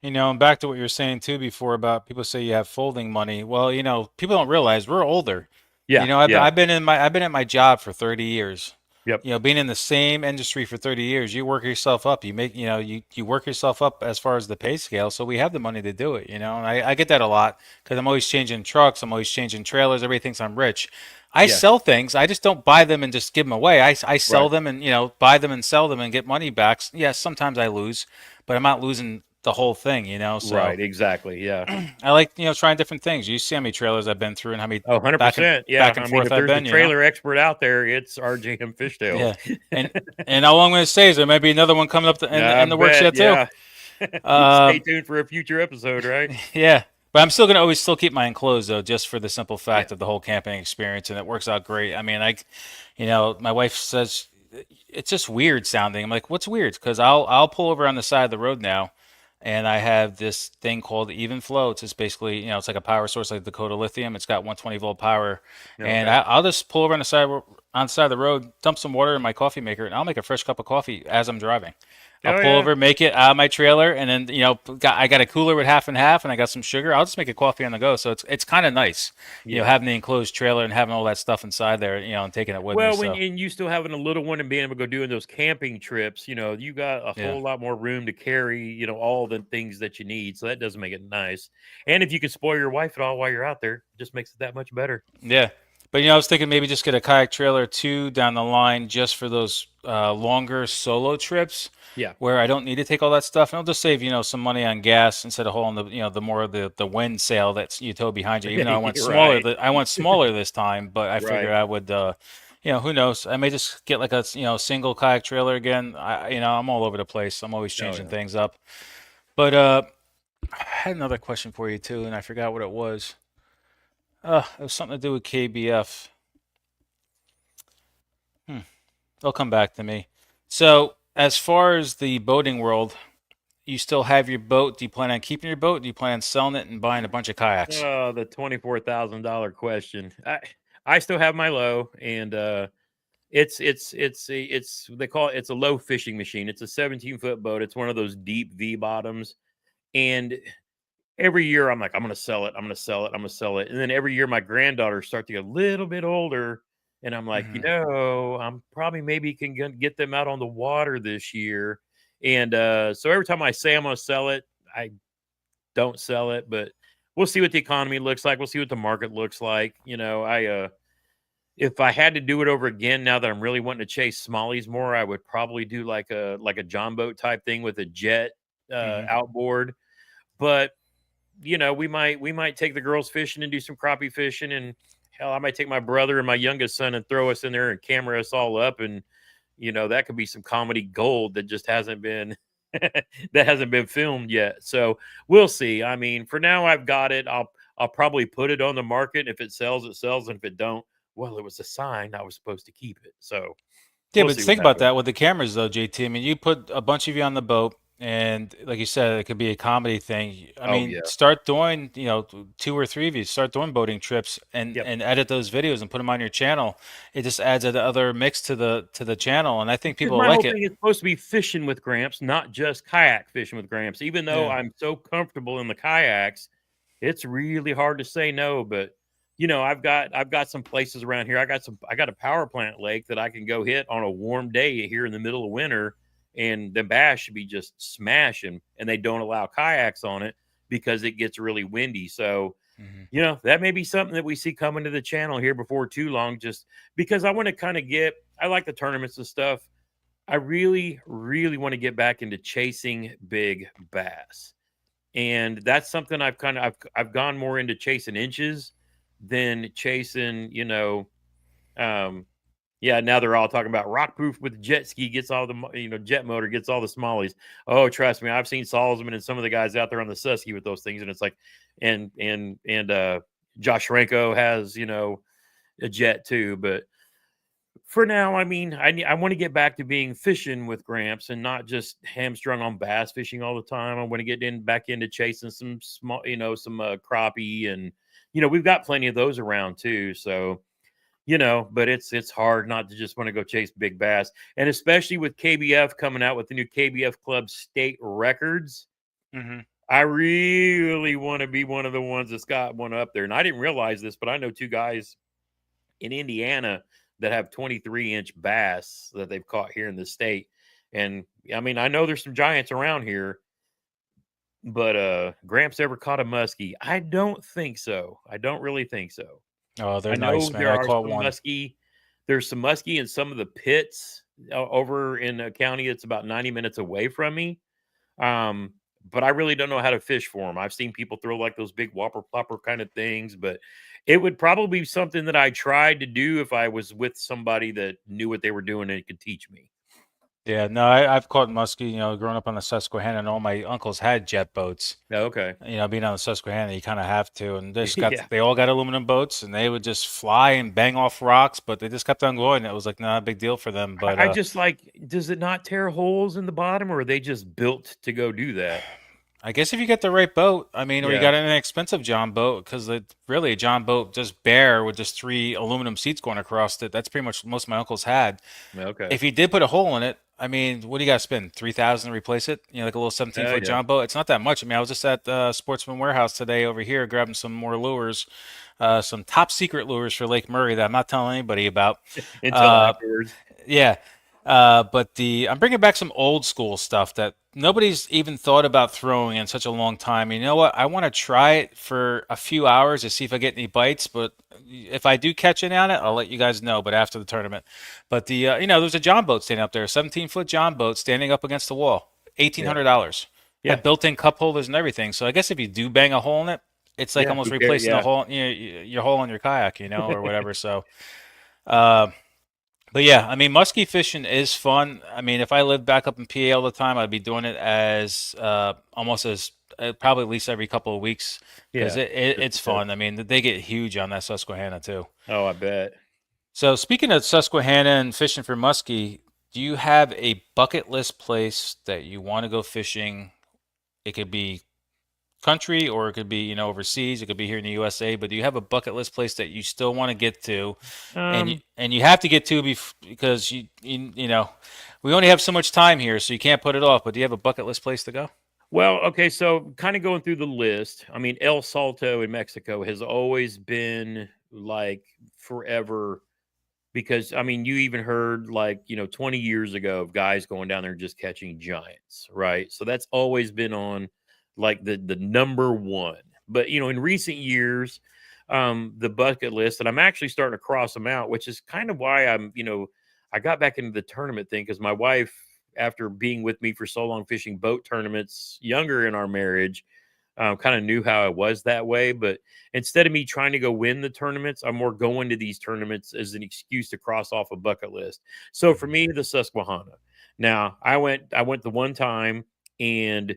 and back to what you were saying too before about people say you have folding money. Well, people don't realize we're older. Yeah, yeah, I've been at my job for 30 years. yep, Being in the same industry for 30 years, you work yourself up. You make, you work yourself up as far as the pay scale. So we have the money to do it, And I get that a lot because I'm always changing trucks. I'm always changing trailers. Everybody thinks I'm rich. I yeah, sell things. I just don't buy them and just give them away. I sell right, them and, buy them and sell them and get money back. Yes, sometimes I lose, but I'm not losing the whole thing. So right, exactly, yeah. I like, trying different things. You see how many trailers I've been through and how many Oh, back 100%. Yeah. and I mean, forth if I've there's a been. trailer expert out there, it's RJM Fishtales. Yeah, and all I'm going to say is there might be another one coming up I in the works bet. yet too. Yeah. Stay Um, tuned for a future episode, right? yeah, but I'm still going to always still keep my enclosed though, just for the simple Yeah. fact of the whole camping experience, and it works out great. I mean, my wife says it's just weird sounding. I'm like, what's weird? Because I'll pull over on the side of the road now, and I have this thing called even flow. It's just basically, it's like a power source like Dakota Lithium. It's got 120-volt power, and Okay. I'll just pull over on the side of the road, dump some water in my coffee maker, and I'll make a fresh cup of coffee as I'm driving. I'll Oh, pull yeah. over, make it out of my trailer, and then I got a cooler with half and half, and I got some sugar. I'll just make a coffee on the go. So it's kind of nice, Yeah. having the enclosed trailer and having all that stuff inside there, and taking it with me. Well, when So and you still having a little one and being able to go doing those camping trips, you got a yeah, whole lot more room to carry, all the things that you need. So that does make it nice. And if you can spoil your wife at all while you're out there, it just makes it that much better. yeah. But I was thinking maybe just get a kayak trailer too down the line just for those longer solo trips Yeah. where I don't need to take all that stuff, and I'll just save some money on gas instead of hauling the more of the wind sail that's you tow behind you. Even though You're right. I went smaller this time, but I figure Right. I would. Who knows? I may just get like a single kayak trailer again. I'm all over the place. I'm always Oh, changing yeah. things up. But I had another question for you too, and I forgot what it was. It was something to do with KBF. Hmm. It'll come back to me. So, as far as the boating world, you still have your boat. Do you plan on keeping your boat? Do you plan on selling it and buying a bunch of kayaks? Oh, the $24,000 question. I still have my low, and it's they call it, it's a low fishing machine. It's a 17-foot boat. It's one of those deep V bottoms, and every year I'm like, I'm gonna sell it. I'm gonna sell it. I'm gonna sell it. And then every year my granddaughters start to get a little bit older, and I'm like, hmm I'm probably maybe can get them out on the water this year. And so every time I say I'm gonna sell it, I don't sell it, but we'll see what the economy looks like. We'll see what the market looks like. I if I had to do it over again now that I'm really wanting to chase smallies more, I would probably do like a John boat type thing with a jet hmm outboard. But we might take the girls fishing and do some crappie fishing, and hell, I might take my brother and my youngest son and throw us in there and camera us all up, and that could be some comedy gold that just hasn't been. that hasn't been filmed yet. So we'll see. I mean, for now I've got it. I'll probably put it on the market. If it sells, it sells. And if it don't, well, it was a sign I was supposed to keep it. So Yeah, we'll but see what think about happens. that with the cameras, though, JT. I mean, you put a bunch of you on the boat, and like you said, it could be a comedy thing. I Oh mean, yeah. start doing, two or three of you, start doing boating trips, and Yep. and edit those videos and put them on your channel. It just adds another mix to the channel, and I think Because people will my like whole it. thing is supposed to be fishing with Gramps, not just kayak fishing with Gramps. Even though Yeah. I'm so comfortable in the kayaks, it's really hard to say no. But I've got some places around here. I got a power plant lake that I can go hit on a warm day here in the middle of winter, and the bass should be just smashing. And they don't allow kayaks on it because it gets really windy. So Hmm. that may be something that we see coming to the channel here before too long. Just because I want to kind of I like the tournaments and stuff. I really, really want to get back into chasing big bass. And that's something I've gone more into chasing inches than chasing, um yeah, now they're all talking about rock proof with jet ski gets all the jet motor gets all the smallies. Oh, trust me, I've seen Salzman and some of the guys out there on the Susky with those things, and it's like, and Josh Renko has a jet too, but for now, I mean, I want to get back to being fishing with Gramps and not just hamstrung on bass fishing all the time. I want to get back into chasing some small, some crappie, and we've got plenty of those around too. So but it's hard not to just want to go chase big bass, and especially with KBF coming out with the new KBF Club state records. Hmm. I really want to be one of the ones that's got one up there. And I didn't realize this, but I know two guys in Indiana that have 23-inch bass that they've caught here in the state. And I mean, I know there's some giants around here, but Gramps ever caught a muskie? I don't think so. I don't really think so. Oh, they're I nice, know man. there I are caught some one. muskie. There's some muskie in some of the pits over in a county that's about 90 minutes away from me. Um, but I really don't know how to fish for them. I've seen people throw like those big whopper plopper kind of things, but it would probably be something that I tried to do if I was with somebody that knew what they were doing and could teach me. Yeah, no, I've caught muskie. Growing up on the Susquehanna, and all my uncles had jet boats. Okay. Being on the Susquehanna, you kind of have to. And Yeah. they all got aluminum boats, and they would just fly and bang off rocks, but they just kept on going. It was like not a big deal for them. But I just like, does it not tear holes in the bottom, or are they just built to go do that? I guess if you get the right boat, I mean, or you Yeah. got an inexpensive John boat, because really a John boat just bare with just three aluminum seats going across it. That's pretty much most of my uncles had. Okay. If you did put a hole in it, I mean, what do you got to spend? 3,000 to replace it? Like a little 17 Oh foot yeah. John boat. It's not that much. I mean, I was just at Sportsman Warehouse today over here grabbing some more lures, some top secret lures for Lake Murray that I'm not telling anybody about. Until Uh, afterwards. yeah, but I'm bringing back some old school stuff that nobody's even thought about throwing in such a long time. You know what? I want to try it for a few hours to see if I get any bites. But if I do catch any on it, I'll let you guys know. But after the tournament, but there's a John boat standing up there, a 17-foot John boat standing up against the wall, Yeah. $1,800. Yeah. Had built-in cup holders and everything. So I guess if you do bang a hole in it, it's like Yeah. almost Who cares? replacing a Yeah. hole, your hole in your kayak, or whatever. So. Uh, but yeah, I mean, muskie fishing is fun. I mean, if I lived back up in PA all the time, I'd be doing it as almost as probably at least every couple of weeks because Yeah. Just it's because. fun. I mean, they get huge on that Susquehanna too. Oh, I bet. So speaking of Susquehanna and fishing for muskie, do you have a bucket list place that you want to go fishing? It could be country or it could be overseas. It could be here in the USA. But do you have a bucket list place that you still want to get to? Um, And you have to get to because we only have so much time here, so you can't put it off. But do you have a bucket list place to go? well, okay, so kind of going through the list. I mean, El Salto in Mexico has always been like forever because I mean, you even heard like, 20 years ago of guys going down there just catching giants, right? So that's always been on like the number one. But in recent years, the bucket list, and I'm actually starting to cross them out, which is kind of why I got back into the tournament thing because my wife, after being with me for so long fishing boat tournaments younger in our marriage, kind of knew how I was that way. But instead of me trying to go win the tournaments, I'm more going to these tournaments as an excuse to cross off a bucket list. So for Mhm. me, the Susquehanna. Now I went the one time. And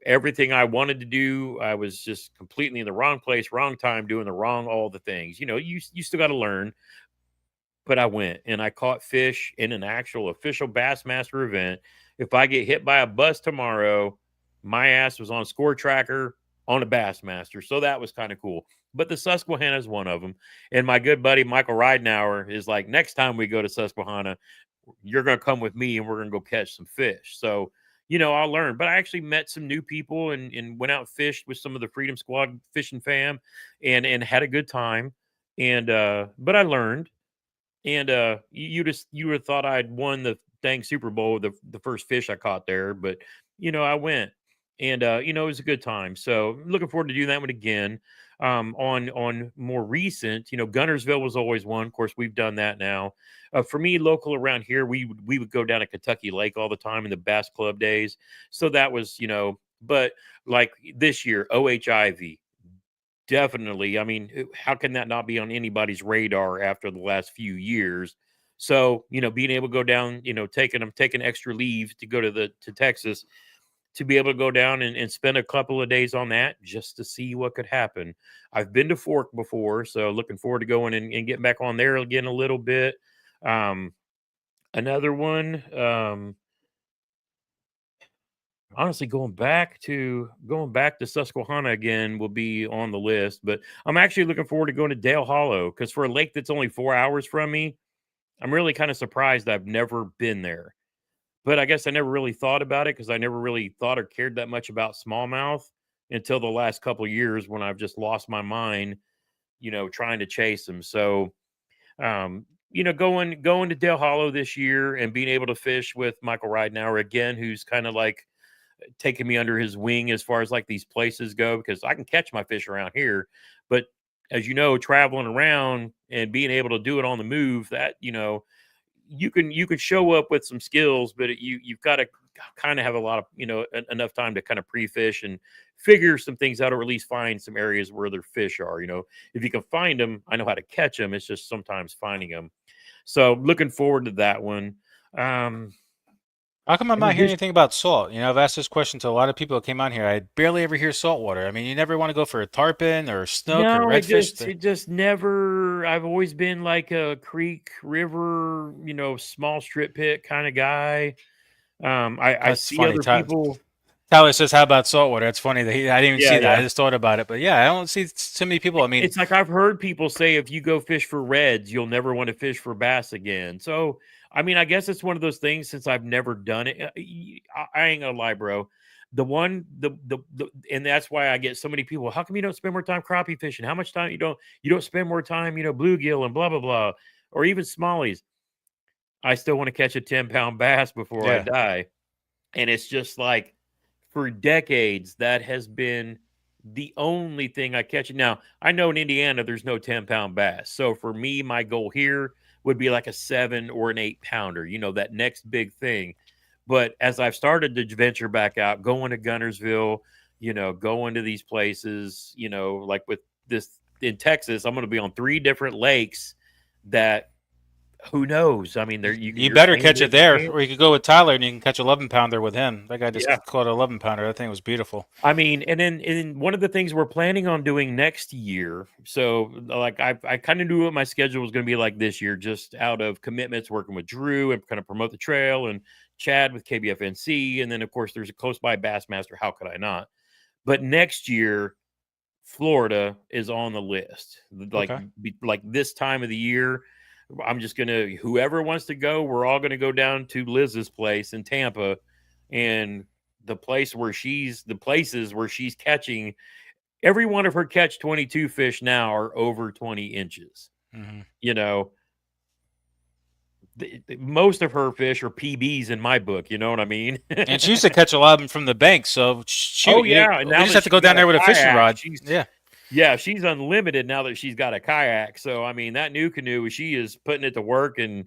everything I wanted to do, I was just completely in the wrong place, wrong time, doing the wrong all the things. You still got to learn. But I went and I caught fish in an actual official Bassmaster event. If I get hit by a bus tomorrow, my ass was on score tracker on a Bassmaster. So that was kind of cool. But the Susquehanna is one of them. And my good buddy Michael Ridenauer is like, next time we go to Susquehanna, you're going to come with me and we're going to go catch some fish. So, I'll learn. But I actually met some new people and went out and fished with some of the Freedom Squad fishing fam and had a good time. And but I learned. And you would have thought I'd won the dang Super Bowl, the first fish I caught there, but I went, and it was a good time. So looking forward to doing that one again. On more recent, Gunnersville was always one. Of course, we've done that now. For me, local around here, we would go down to Kentucky Lake all the time in the Bass Club days. So that was, but like this year, OHIV. Definitely. I mean, how can that not be on anybody's radar after the last few years? So, being able to go down, taking extra leave to go to Texas to be able to go down and spend a couple of days on that just to see what could happen. I've been to Fork before, so looking forward to going and getting back on there again a little bit. Another one, honestly, going back to Susquehanna again will be on the list, but I'm actually looking forward to going to Dale Hollow because for a lake that's only 4 hours from me, I'm really kind of surprised I've never been there. But I guess I never really thought about it because I never really thought or cared that much about smallmouth until the last couple of years when I've just lost my mind, trying to chase them. So, going to Dale Hollow this year and being able to fish with Michael Ridenauer again, who's kind of like taking me under his wing as far as like these places go, because I can catch my fish around here. But as you know, traveling around and being able to do it on the move, that, you can show up with some skills, but you've got to kind of have a lot of, enough time to kind of pre-fish and figure some things out, or at least find some areas where their fish are. If you can find them, I know how to catch them. It's just sometimes finding them. So looking forward to that one. How come I'm In not hearing addition, anything about salt? I've asked this question to a lot of people that came out here. I barely ever hear saltwater. I mean, you never want to go for a tarpon or snook or no, it redfish. just it just never. I've always been like a creek, river, small strip pit kind of guy. I That's see funny. other people. Tyler says, "How about saltwater?" It's funny that I didn't even Yeah, see that. I yeah. just thought about it. But yeah, I don't see too many people. I mean, It's like I've heard people say if you go fish for reds, you'll never want to fish for bass again. So, I mean, I guess it's one of those things since I've never done it. I ain't gonna lie, bro. The one, and that's why I get so many people. How come you don't spend more time crappie fishing? How much time you don't spend more time, bluegill and blah blah blah, or even smallies? I still want to catch a 10-pound bass before I yeah. die. And it's just like for decades, that has been the only thing I catch. Now, I know in Indiana, there's no 10-pound bass. So for me, my goal here would be like a 7 or an 8-pounder, that next big thing. But as I've started to venture back out, going to Gunnersville, going to these places, like with this in Texas, I'm going to be on 3 different lakes that who knows? I mean, You you're better saying catch it there's a there, chance. or you could go with Tyler and you can catch 11-pounder with him. That guy Yeah. just caught an 11-pounder. That thing was beautiful. I mean, and then one of the things we're planning on doing next year. So, like, I kind of knew what my schedule was going to be like this year, just out of commitments working with Drew and kind of promote the trail, and Chad with KBFNC, and then of course there's a close by Bassmaster. How could I not? But next year, Florida is on the list. Okay. Like this time of the year, I'm just gonna whoever wants to go, we're all gonna go down to Liz's place in Tampa, and the places where she's catching every one of her catch 22 fish now are over 20 inches. Hmm. You know, most of her fish are PBs in my book. You know what I mean? And she used to catch a lot of them from the bank. So Oh shoot, yeah, and we now just that have to go she's down got a there with a fishing kayak, rod. Yeah. she's unlimited now that she's got a kayak. So I mean, that new canoe, she is putting it to work, and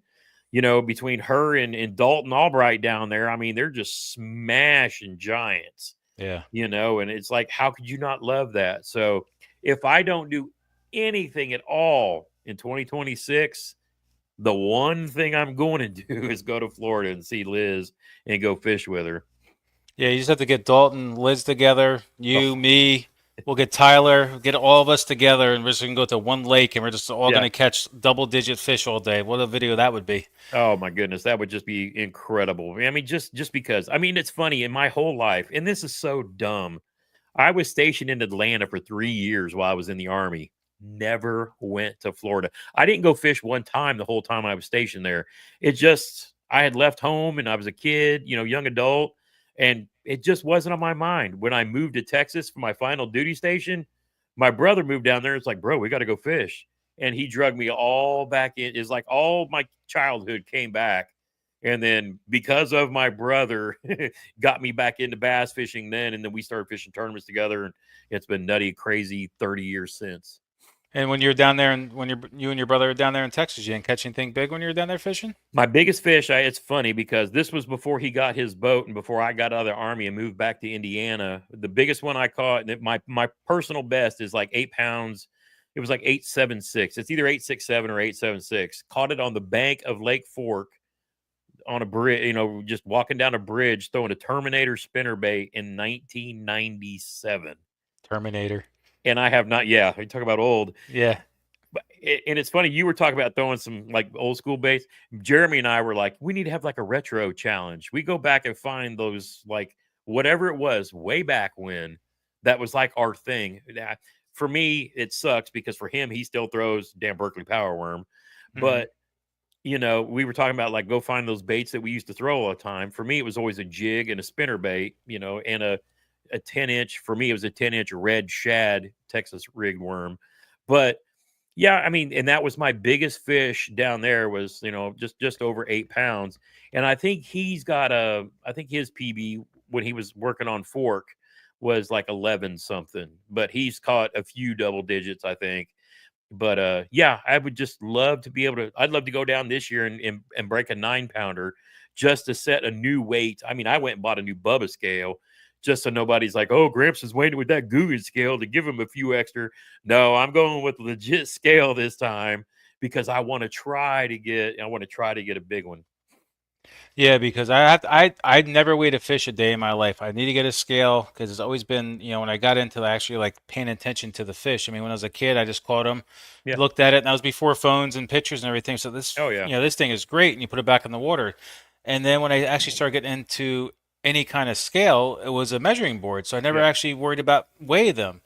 between her and Dalton Albright down there, I mean, they're just smashing giants. Yeah. And it's like, how could you not love that? So if I don't do anything at all in 2026, the one thing I'm going to do is go to Florida and see Liz and go fish with her. Yeah, you just have to get Dalton, Liz together, Oh, you, me. We'll get Tyler, we'll get all of us together, and we're just gonna go to one lake, and we're just all yeah. gonna catch double-digit fish all day. What a video that would be! Oh my goodness, that would just be incredible. I mean, just because. I mean, it's funny in my whole life, and this is so dumb. I was stationed in Atlanta for 3 years while I was in the Army. Never went to Florida. I didn't go fish one time the whole time I was stationed there. It just I had left home and I was a kid, young adult, and it just wasn't on my mind. When I moved to Texas for my final duty station, my brother moved down there. It's like, bro, we got to go fish. And he drugged me all back in. It's like all my childhood came back. And then because of my brother, got me back into bass fishing then, and then we started fishing tournaments together, and it's been nutty, crazy 30 years since. And when you're down there, and when you and your brother are down there in Texas, you didn't catch anything big when you were down there fishing? My biggest fish, it's funny because this was before he got his boat and before I got out of the Army and moved back to Indiana. The biggest one I caught, and my personal best is like 8 pounds. It was like 876. It's either 867 or 876. Caught it on the bank of Lake Fork on a bridge, just walking down a bridge, throwing a Terminator spinnerbait in 1997. Terminator. And I have not, yeah, you talk about old. Yeah. But and it's funny, you were talking about throwing some like old school baits. Jeremy and I were like, we need to have like a retro challenge. We go back and find those like whatever it was way back when that was like our thing. For me, it sucks because for him, he still throws damn Berkeley Power Worm. Hmm. But we were talking about like go find those baits that we used to throw all the time. For me, it was always a jig and a spinner bait, and a 10-inch. For me, it was a 10-inch red shad Texas rigged worm. But yeah, I mean, and that was my biggest fish down there was, just over 8 pounds. And I think I think his PB when he was working on fork was like 11 something, but he's caught a few double digits, I think. But yeah, I would just love to be able to. I'd love to go down this year and break a 9 pounder just to set a new weight. I mean, I went and bought a new Bubba scale just so nobody's like, oh, Gramps is waiting with that Guggen scale to give him a few extra. No, I'm going with legit scale this time because I want to try to get. I want to try to get a big one. Yeah, because I never weighed a fish a day in my life. I need to get a scale because it's always been, when I got into actually like paying attention to the fish. I mean, when I was a kid, I just caught them, Yeah. looked at it, and that was before phones and pictures and everything. So this, Oh yeah. this thing is great, and you put it back in the water. And then when I actually started getting into any kind of scale, it was a measuring board. So I never Yep. actually worried about weighing them.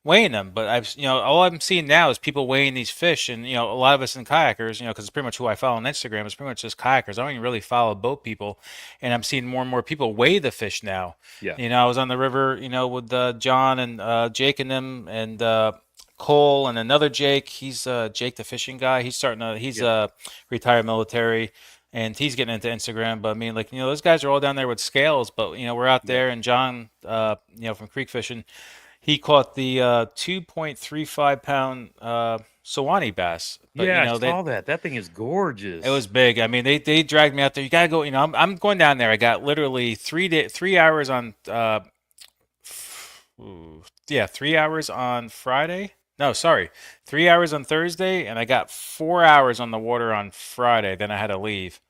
But all I'm seeing now is people weighing these fish, and a lot of us in kayakers, because it's pretty much who I follow on Instagram. It's pretty much just kayakers. I don't even really follow boat people, and I'm seeing more and more people weigh the fish now. Yeah. I was on the river, with John and Jake and them, and Cole and another Jake. He's Jake the fishing guy. He's Yep. retired military. And he's getting into Instagram, but I mean, like, those guys are all down there with scales, but we're out Yeah. there, and John, from Creek Fishing, he caught the 2.35 pound Sewanee bass, but Yeah. I saw that. That thing is it was gorgeous. big. I mean, they dragged me out there. You gotta go. I'm going down there. I got literally 3 hours on. Yeah, 3 hours on Friday. No, sorry, 3 hours on Thursday, and I got 4 hours on the water on Friday. Then I had to leave.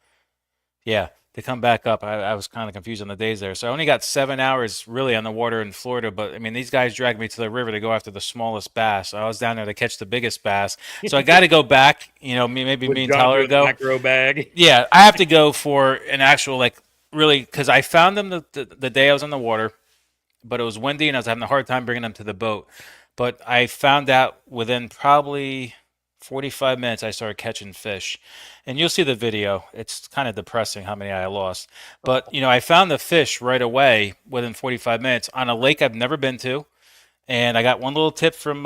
Yeah, to come back up, I was kind of confused on the days there. So I only got 7 hours really on the water in Florida. But I mean, these guys dragged me to the river to go after the smallest bass. I was down there to catch the biggest bass. So I got to go back. Maybe With me and John Tyler doing the go. micro bag. Yeah, I have to go for an actual like really because I found them the day I was on the water, but it was windy and I was having a hard time bringing them to the boat. But I found out within probably 45 minutes I started catching fish. And you'll see the video. It's kind of depressing how many I lost. But, I found the fish right away within 45 minutes on a lake I've never been to. And I got one little tip from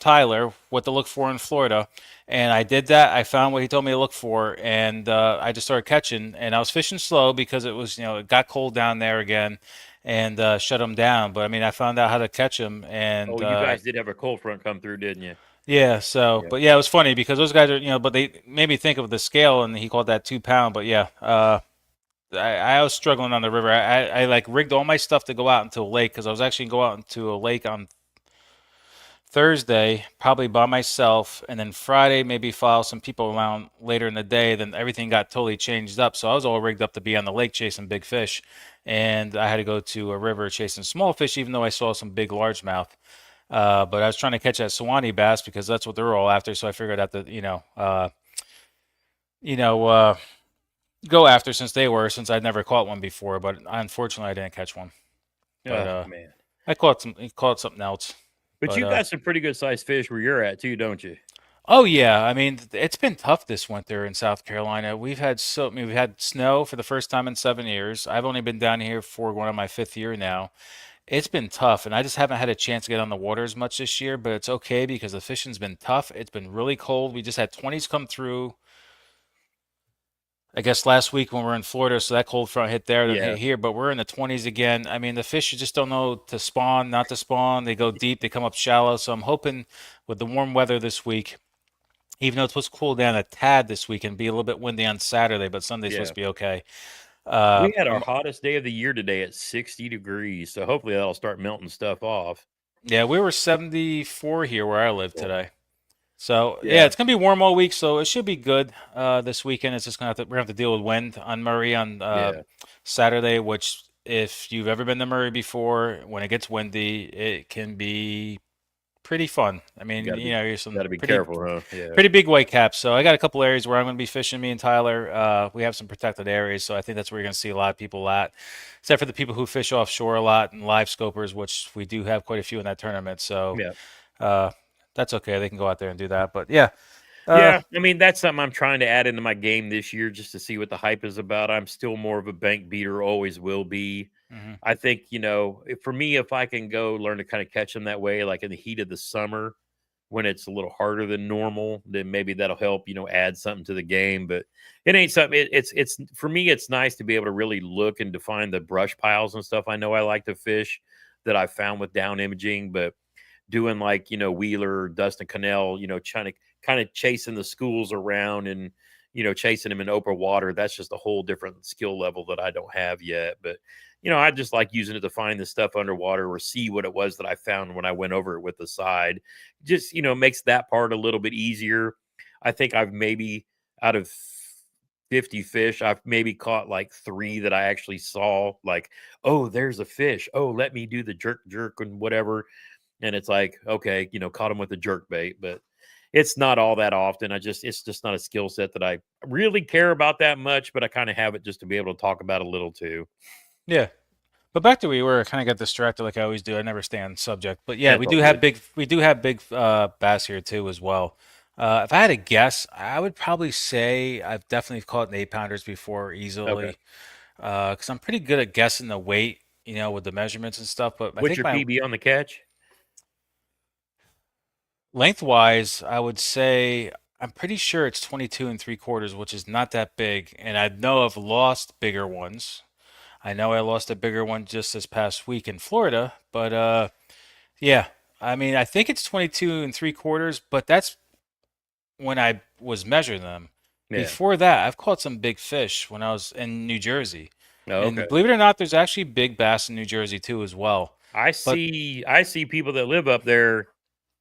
Tyler what to look for in Florida. And I did that. I found what he told me to look for. And I just started catching. And I was fishing slow because it was, it got cold down there again and shut them down. But I mean, I found out how to catch them. Oh, And you guys did have a cold front come through, didn't you? yeah, so, Yeah. but yeah, it was funny because those guys are, but they made me think of the scale and he called that 2 pound. But yeah, I was struggling on the river. I like rigged all my stuff to go out into a lake because I was actually going to go out into a lake on Thursday, probably by myself, and then Friday maybe follow some people around later in the day. Then everything got totally changed up, so I was all rigged up to be on the lake chasing big fish, and I had to go to a river chasing small fish, even though I saw some big largemouth. But I was trying to catch that Swanee bass because that's what they're all after. So I figured I'd have to, you know, uh, go after since I'd never caught one before. But unfortunately, I didn't catch one. But Oh man. I caught something else. But But you got some pretty good sized fish where you're at too, don't you? oh yeah, I mean it's been tough this winter in South Carolina. I mean, we've had snow for the first time in 7 years. I've only been down here for going on my fifth year now. It's been tough, and I just haven't had a chance to get on the water as much this year. But it's okay because the fishing's been tough. It's been really cold. We just had 20s come through. I guess last week when we were in Florida, so that cold front hit there, then hit Yeah. here. But we're in the 20s again. I mean, the fish just don't know to spawn, not to spawn. They go deep, they come up shallow. So I'm hoping with the warm weather this week, even though it's supposed to cool down a tad this week and be a little bit windy on Saturday, but Sunday's supposed Yeah. to be okay. We had our I'm hottest day of the year today at 60 degrees. So hopefully that'll start melting stuff off. Yeah, we were 74 here where I live Well, today. So yeah, yeah. it's gonna be warm all week, so it should be good. This weekend, it's just we're gonna have to deal with wind on Murray on Yeah. Saturday, which if you've ever been to Murray before, when it gets windy, it can be pretty fun. I You mean, gotta be there's some gotta be careful, huh? Yeah. pretty big white caps. So I got a couple areas where I'm going to be fishing. Me and Tyler, we have some protected areas, so I think that's where you're going to see a lot of people at, except for the people who fish offshore a lot and live scopers, which we do have quite a few in that tournament. So Yeah. uh, that's okay. They can go out there and do that. But yeah, uh, Yeah, I mean, that's something I'm trying to add into my game this year just to see what the hype is about. I'm still more of a bank beater, always will be. mhm. I think, for me, if I can go learn to kind of catch them that way, like in the heat of the summer when it's a little harder than normal, then maybe that'll help, add something to the game. But it ain't something, it's for me, it's nice to be able to really look and define the brush piles and stuff. I know I like to fish that I found with down imaging, but doing like Wheeler, Dustin Connell, trying to kind of chasing the schools around and chasing them in open water. That's just a whole different skill level that I don't have yet. But I just like using it to find the stuff underwater or see what it was that I found when I went over it with the side. Just makes that part a little bit easier. I think I've maybe out of 50 fish, I've maybe caught like three that I actually saw, like, oh, there's a fish. Oh, let me do the jerk and whatever, and it's like, okay, caught him with a jerk bait, but it's not all that often. It's just not a skill set that I really care about that much, but I kind of have it just to be able to talk about a little too. Yeah. But back to where we were, I kind of got distracted like I always do. I never stay on subject. But yeah, That's all good. we do have big bass here too as well. If I had to guess, I would probably say I've definitely caught an 8 pounders before Okay. easily. Because I'm pretty good at guessing the weight, with the measurements and stuff. But I What's think your my PB on the catch? lengthwise, I would say I'm pretty sure it's 22 and 3/4, which is not that big. And I know I've lost bigger ones. I know I lost a bigger one just this past week in Florida, but yeah, I mean, I think it's 22 and 3/4, but that's when I was measuring them. Yeah. Before that, I've caught some big fish when I was in New Jersey. Oh, And okay. believe it or not, there's actually big bass in New Jersey too as well. But I see people that live up there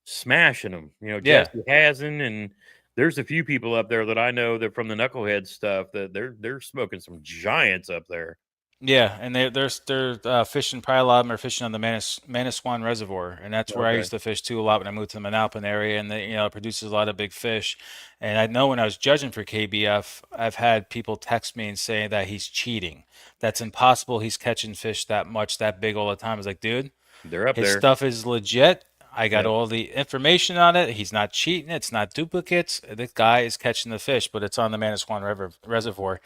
smashing them. yeah, Jesse Hazen, and there's a few people up there that I know that from the knucklehead stuff that they're smoking some giants up there. yeah, and they're fishing. Probably a lot of them are fishing on the Manasquan Reservoir, and that's where I Okay. used to fish too a lot when I moved to the Manalapan area, and it produces a lot of big fish. And I know when I was judging for KBF, I've had people text me and saying that he's cheating. That's impossible. He's catching fish that much, that big all the time. I was like, dude, They're up his there. stuff is legit. I got Yep. all the information on it. He's not cheating. It's not duplicates. This guy is catching the fish, but it's on the Manasquan River Reservoir.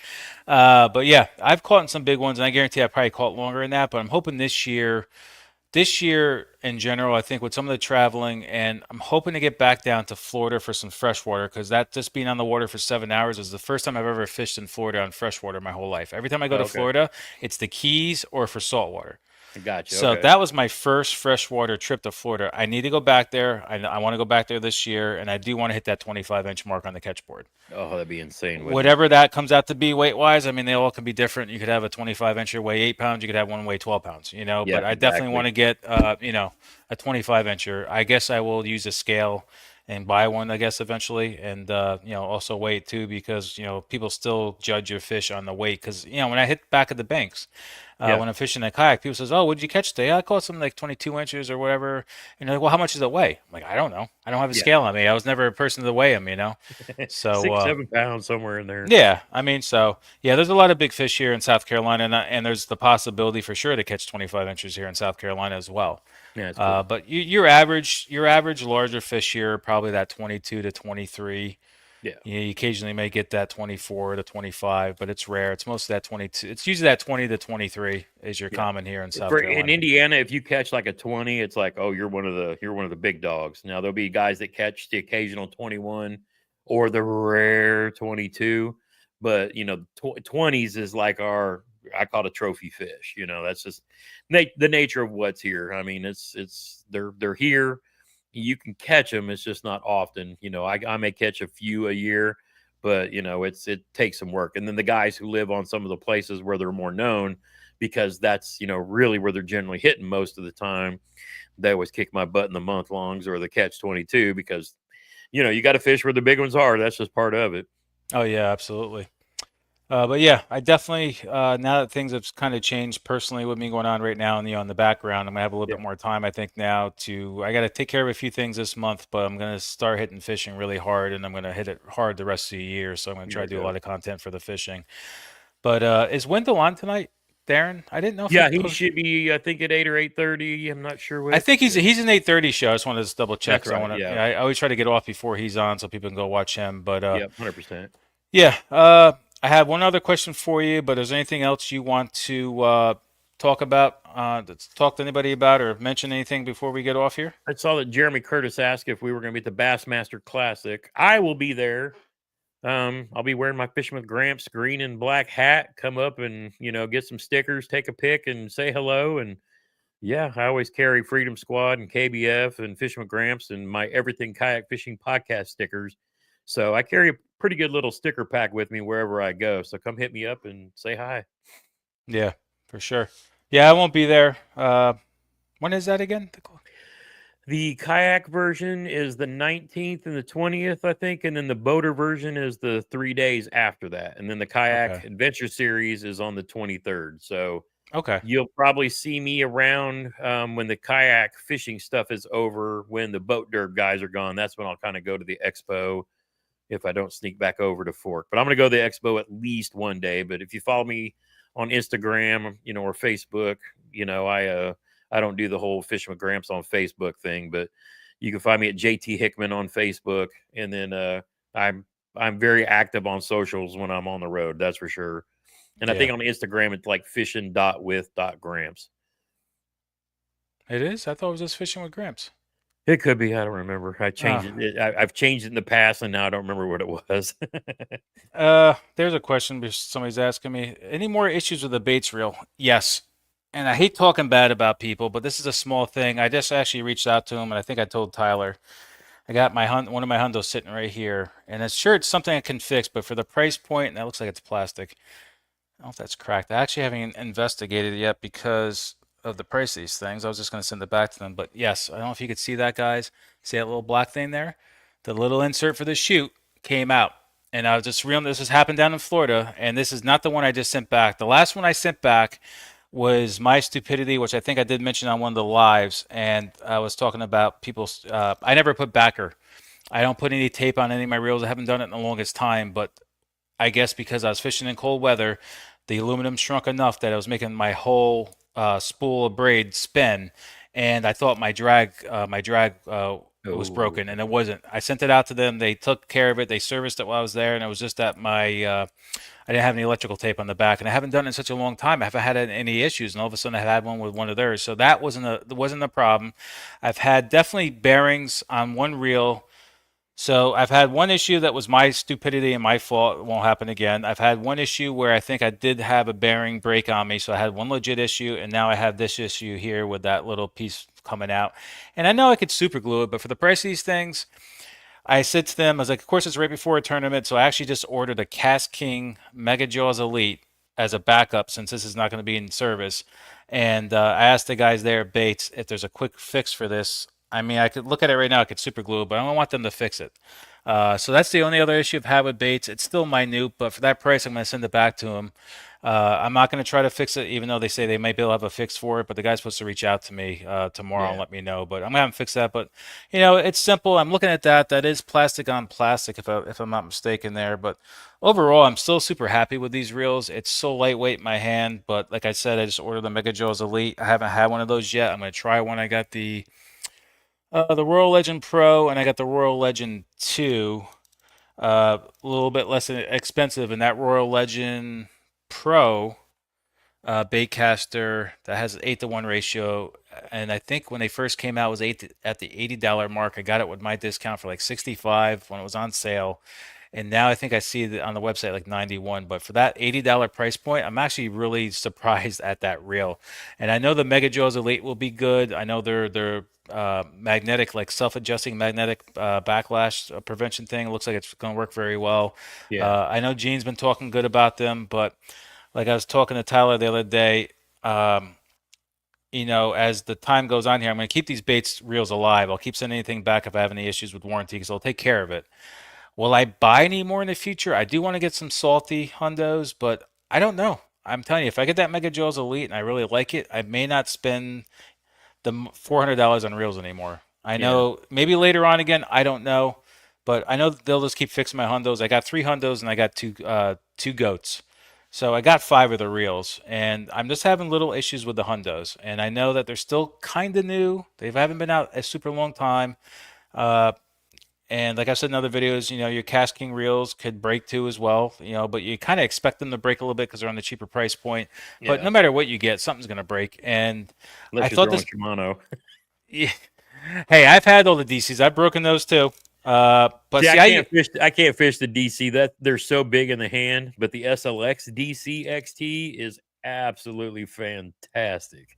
But yeah, I've caught some big ones, and I guarantee I probably caught longer than that. But I'm hoping this year in general, I think with some of the traveling, and I'm hoping to get back down to Florida for some freshwater because that just being on the water for 7 hours is the first time I've ever fished in Florida on freshwater my whole life. Every time I go to Okay. Florida, it's the Keys or for saltwater. Gotcha. So Okay. that was my first freshwater trip to Florida. I need to go back there. I want to go back there this year, and I do want to hit that 25-inch mark on the catch board. Oh, that'd be insane, wouldn't it? Whatever that comes out to be weight wise, I mean, they all can be different. You could have a 25-incher weigh 8 pounds, you could have one weigh 12 pounds, but Yep, I definitely want exactly. to get, a 25-incher. I guess I will use a scale and buy one, I guess, eventually. And, also weigh it too, because, people still judge your fish on the weight. Because, when I hit back at the banks, Yeah. when I'm fishing a kayak, people says, "Oh, what did you catch today?" I caught something like 22 inches or whatever. And they're like, "Well, how much does it weigh?" I'm like, "I don't know. I don't have a Yeah. scale on me. I was never a person to weigh them. So, 6, 7 pounds somewhere in there. yeah, I mean, so yeah, there's a lot of big fish here in South Carolina, and there's the possibility for sure to catch 25 inches here in South Carolina as well. Yeah, it's cool. But your average larger fish here are probably that 22 to 23. Yeah. You occasionally may get that 24 to 25, but it's rare. It's mostly that 22. It's usually that 20 to 23 is your Yeah. common here in South For in Carolina. Indiana, if you catch like a 20, it's like, oh, you're one of the big dogs. Now there'll be guys that catch the occasional 21 or the rare 22, but 20s is like I call it a trophy fish. That's just the nature of what's here. I mean, they're here. You can catch them. It's just not often. I may catch a few a year, but it takes some work. And then the guys who live on some of the places where they're more known, because that's really where they're generally hitting most of the time. They always kick my butt in the month longs or the catch 22, because you got to fish where the big ones are. That's just part of it. Oh yeah, absolutely. But yeah, I definitely now that things have kind of changed personally with me going on right now in the background, I'm gonna have a little Yeah, bit more time, I think, now to I got to take care of a few things this month, but I'm gonna start hitting fishing really hard, and I'm gonna hit it hard the rest of the year. So I'm gonna try there to you do a go. lot of content for the fishing. But is Wendell on tonight, Darren? I didn't know if he Yeah, he posted. should be. I think at 8 or 8:30. I'm not sure I think which. he's an 8:30 show. I just wanted to double check That's because I right. want to. Yeah. I always try to get off before he's on so people can go watch him. But Yep. 100%. yeah, I have one other question for you, but is there anything else you want to talk about, talk to anybody about, or mention anything before we get off here? I saw that Jeremy Curtis asked if we were going to be at the Bassmaster Classic. I will be there. I'll be wearing my Fishing with Gramps green and black hat. Come up and get some stickers, take a pic, and say hello. And yeah, I always carry Freedom Squad and KBF and Fishing with Gramps and my Everything Kayak Fishing podcast stickers. So I carry a pretty good little sticker pack with me wherever I go. So come hit me up and say hi. Yeah, for sure. Yeah, I won't be there. When is that again? The kayak version is the 19th and the 20th, I think, and then the boater version is the 3 days after that. And then the kayak Okay. adventure series is on the 23rd. So Okay. you'll probably see me around when the kayak fishing stuff is over. When the boat derb guys are gone, that's when I'll kind of go to the expo if I don't sneak back over to Fork. But I'm going to go to the expo at least one day. But if you follow me on Instagram, or Facebook, I don't do the whole Fishing with Gramps on Facebook thing, but you can find me at JT Hickman on Facebook, and then I'm very active on socials when I'm on the road. That's for sure. And I think Yeah. on Instagram it's like fishing.with.gramps. It is? I thought it was just fishing with Gramps. It could be. I don't remember. I changed Ah. it. I've changed it in the past, and now I don't remember what it was. There's a question because somebody's asking me. Any more issues with the baits reel? Yes. And I hate talking bad about people, but this is a small thing. I just actually reached out to him, and I think I told Tyler. I got one of my hundos sitting right here, and it's something I can fix, but for the price point, and that looks like it's plastic. I don't know if that's cracked. I actually haven't investigated it yet because of the price of these things. I was just going to send it back to them, but yes, I don't know if you could see that, guys. See that little black thing there? The little insert for the chute came out. And I was just real. This has happened down in Florida, and this is not the one I just sent back. The last one I sent back was my stupidity, which I think I did mention on one of the lives, and I was talking about people's. I never put backer. I don't put any tape on any of my reels. I haven't done it in the longest time, but I guess because I was fishing in cold weather, the aluminum shrunk enough that I was making my whole spool of braid spin, and I thought my drag was Oh, broken, and it wasn't. I sent it out to them. They took care of it. They serviced it while I was there, and it was just that I didn't have any electrical tape on the back, and I haven't done it in such a long time. I haven't had any issues, and all of a sudden I had one with one of theirs. So that wasn't a problem. I've had definitely bearings on one reel So I've had one issue that was my stupidity and my fault. It won't happen again. I've had one issue where I think I did have a bearing break on me, so I had one legit issue, and now I have this issue here with that little piece coming out. And I know I could super glue it, but for the price of these things, I said to them, I was like, of course, it's right before a tournament, so I actually just ordered a Cast King Mega Jaws Elite as a backup since this is not going to be in service. And I asked the guys there at Bates if there's a quick fix for this. I mean, I could look at it right now, I could super glue it, but I don't want them to fix it. So that's the only other issue I've had with Bates. It's still minute, but for that price, I'm going to send it back to him. I'm not going to try to fix it, even though they say they might be able to have a fix for it. But the guy's supposed to reach out to me tomorrow and Yeah. let me know. But I'm going to have him fix that. But it's simple. I'm looking at that. That is plastic on plastic, if I'm not mistaken there. But overall, I'm still super happy with these reels. It's so lightweight in my hand. But like I said, I just ordered the Mega Jaws Elite. I haven't had one of those yet. I'm going to try one. I got the Royal Legend Pro and I got the Royal Legend 2. A little bit less expensive, and that Royal Legend Pro baitcaster that has an 8-to-1 ratio. And I think when they first came out, it was at the $80 mark. I got it with my discount for like 65 when it was on sale. And now I think I see it on the website like 91. But for that $80 price point, I'm actually really surprised at that reel. And I know the Mega Jaws Elite will be good. I know they're magnetic, like self-adjusting magnetic backlash prevention thing. It looks like it's going to work very well. Yeah. I know Gene's been talking good about them, but like I was talking to Tyler the other day, um, as the time goes on here, I'm going to keep these baits reels alive. I'll keep sending anything back if I have any issues with warranty because I'll take care of it. Will I buy any more in the future? I do want to get some salty hundos, but I don't know. I'm telling you, if I get that Mega Jaws Elite and I really like it, I may not spend the $400 on reels anymore. I Yeah. know maybe later on again, I don't know, but I know they'll just keep fixing my hundos. I got 3 hundos and I got two goats. So I got 5 of the reels, and I'm just having little issues with the hundos. And I know that they're still kind of new. They haven't been out a super long time. Uh, and like I said in other videos, your Cast King reels could break too as well, but you kind of expect them to break a little bit because they're on the cheaper price point. But Yeah. no matter what you get, something's going to break. And I Unless you're thought throwing this, Shimano. yeah, hey, I've had all the DCs. I've broken those too. But See, see, I can't fish. I can't fish the DC. That they're so big in the hand. But the SLX DC XT is absolutely fantastic.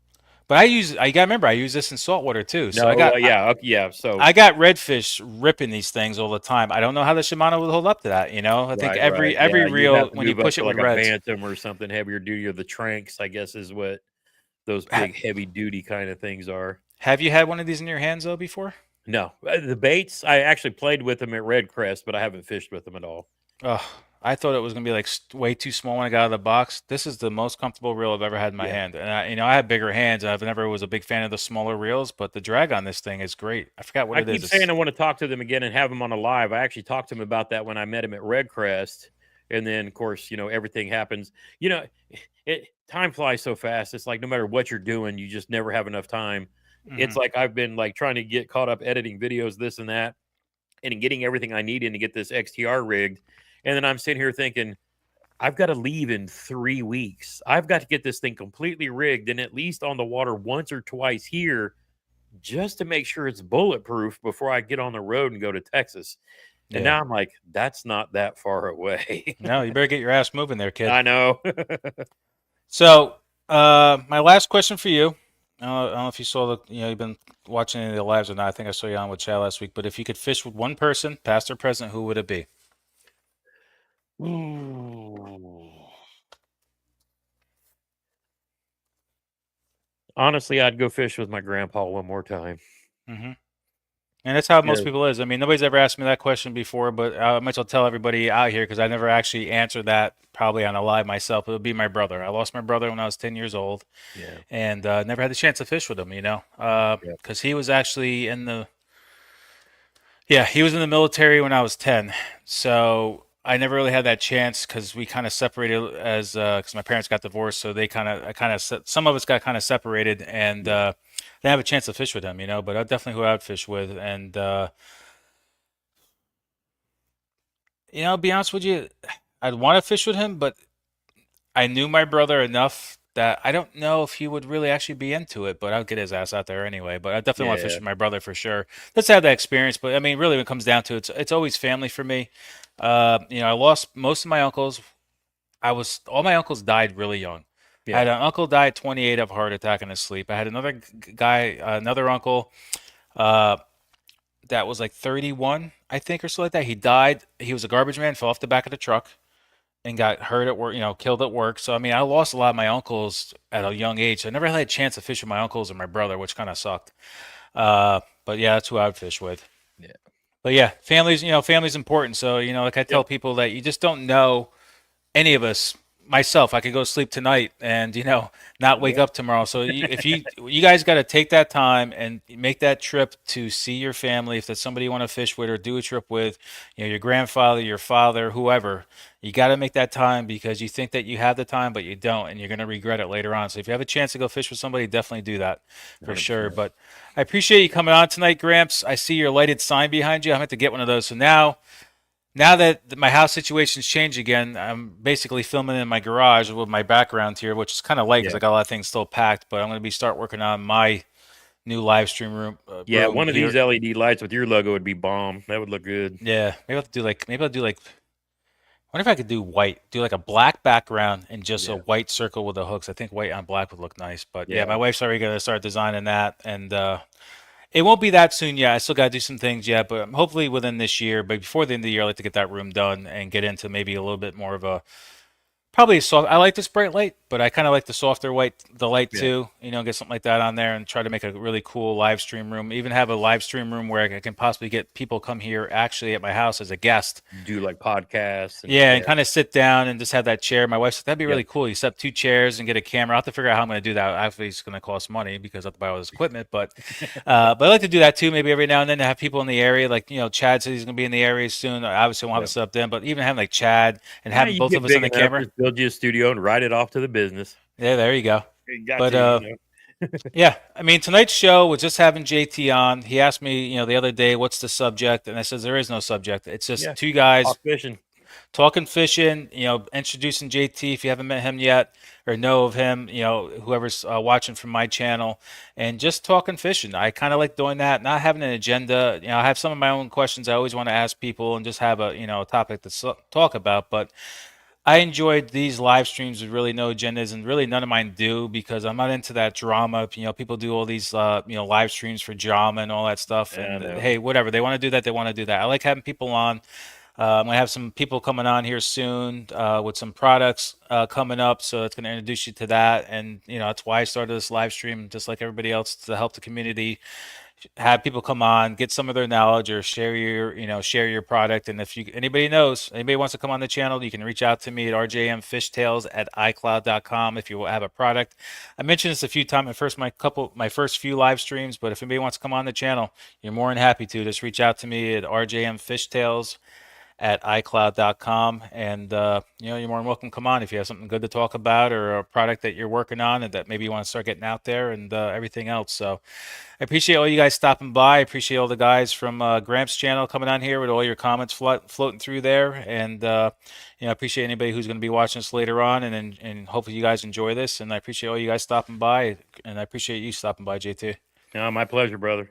but I gotta remember, I use this in saltwater too. So No, yeah, okay, yeah. So I got redfish ripping these things all the time. I don't know how the Shimano would hold up to that. I think right, every right, every yeah. You'd reel have to when you move up push to it with like a reds. Bantam or something heavier duty, or the Tranks. I guess is what those Ha- big heavy duty kind of things are. have you had one of these in your hands though before? No, the baits. I actually played with them at Red Crest, but I haven't fished with them at all. Oh, I thought it was gonna be like way too small when I got out of the box. This is the most comfortable reel I've ever had in my Yeah. hand, and I had bigger hands, and I've never was a big fan of the smaller reels, but the drag on this thing is great. I forgot what I it is. keep saying It's I want to talk to them again and have them on a live. I actually talked to him about that when I met him at Red Crest, and then of course everything happens. Time flies so fast. It's like no matter what you're doing, you just never have enough time. It's mhm. like I've been like trying to get caught up editing videos, this and that, and getting everything I need in to get this XTR rigged, and then I'm sitting here thinking, I've got to leave in 3 weeks. I've got to get this thing completely rigged and at least on the water once or twice here just to make sure it's bulletproof before I get on the road and go to Texas. And Yeah. now I'm like, that's not that far away. No, you better get your ass moving there, kid. I know. So, my last question for you. I don't know if you saw you've been watching any of the lives or not. I think I saw you on with Chad last week. But if you could fish with one person, past or present, who would it be? Ooh. Honestly, I'd go fish with my grandpa one more time. hmm And that's how Yeah. most people is. I mean, nobody's ever asked me that question before, but I might as well tell everybody out here because I never actually answered that probably on a live myself. It would be my brother. I lost my brother when I was 10 years old, Yeah. and never had the chance to fish with him. Yeah. Because he was actually he was in the military when I was 10. So I never really had that chance because we kind of separated as because my parents got divorced. So some of us got kind of separated and Yeah. didn't have a chance to fish with him, but I definitely who I would fish with. And, I'll be honest with you, I'd want to fish with him, but I knew my brother enough that I don't know if he would really actually be into it, but I'll get his ass out there anyway. But I definitely want to fish Yeah, with my brother for sure. Let's have that experience. But I mean, really, when it comes down to it, it's always family for me. I lost most of my uncles. All my uncles died really young. I yeah. had an uncle die at 28 of a heart attack in his sleep. I had another guy, another uncle, uh, that was like 31, I think, or so like that. He died. He was a garbage man, fell off the back of the truck and got hurt at work, killed at work. So I mean, I lost a lot of my uncles at a young age. So I never had a chance to fish with my uncles or my brother, which kind of sucked. But yeah, that's who I would fish with. Yeah. But yeah, family's important. So like I tell Yep. people that you just don't know any of us. Myself, I could go sleep tonight and not wake Yep. up tomorrow. So if you guys got to take that time and make that trip to see your family. If that's somebody you want to fish with or do a trip with, your grandfather, your father, whoever, you got to make that time because you think that you have the time, but you don't, and you're gonna regret it later on. So if you have a chance to go fish with somebody, definitely do that for sure. 100%. But I appreciate you coming on tonight, Gramps. I see your lighted sign behind you. I'm going to get one of those. So now that my house situation's changed again, I'm basically filming in my garage with my background here, which is kind of light because Yeah. I got a lot of things still packed. But I'm going to start working on my new live stream Yeah. room One of these here. LED lights with your logo would be bomb. That would look good. Yeah, maybe I'll do like. I wonder if I could do white, do like a black background and just a Yeah. white circle with the hooks. I think white on black would look nice. But yeah, my Yeah. wife's already going to start designing that, and it won't be that soon yet. I still got to do some things yet, but hopefully within this year. But before the end of the year, I'd like to get that room done and get into maybe a little bit more of a probably soft. I like this bright light, but I kind of like the softer white, the light Yeah. too. Get something like that on there and try to make a really cool live stream room. Even have a live stream room where I can possibly get people come here actually at my house as a guest. Do like podcasts and Yeah, and yeah. kind of sit down and just have that chair. My wife said that'd be really Yep. cool. You set up two chairs and get a camera. I'll have to figure out how I'm going to do that. Obviously, it's going to cost money because I have to buy all this equipment. But I like to do that too. Maybe every now and then to have people in the area. Like Chad said he's going to be in the area soon. Obviously, won't have it Yep. set up then. But even having like Chad and Yeah, having you both get of us on big the enough, camera. just build you a studio and write it off to the business. Yeah, there you go. You got But to. yeah, I mean tonight's show was just having JT on. He asked me, the other day, what's the subject, and I said there is no subject. It's just Yeah. two guys Talk fishing. talking fishing, introducing JT if you haven't met him yet or know of him, whoever's watching from my channel, and just talking fishing. I kind of like doing that, not having an agenda. I have some of my own questions I always want to ask people and just have a topic to talk about. But I enjoyed these live streams with really no agendas, and really none of mine do because I'm not into that drama. People do all these live streams for drama and all that stuff. Yeah, I And know. hey, whatever they want to do that, they want to do that. I like having people on. I'm gonna have some people coming on here soon with some products coming up, so it's gonna introduce you to that, and that's why I started this live stream, just like everybody else, to help the community, have people come on, get some of their knowledge, or share your product. And if anybody wants to come on the channel, you can reach out to me at RJM Fishtales at iCloud.com if you have a product. I mentioned this a few times my first few live streams, but if anybody wants to come on the channel, you're more than happy to. Just reach out to me at RJM Fishtales at iCloud.com. And, you're more than welcome to come on if you have something good to talk about or a product that you're working on and that maybe you want to start getting out there and everything else. So I appreciate all you guys stopping by. I appreciate all the guys from Gramps channel coming on here with all your comments floating through there. And, I appreciate anybody who's going to be watching this later on. And hopefully you guys enjoy this. And I appreciate all you guys stopping by. And I appreciate you stopping by, JT. No, my pleasure, brother.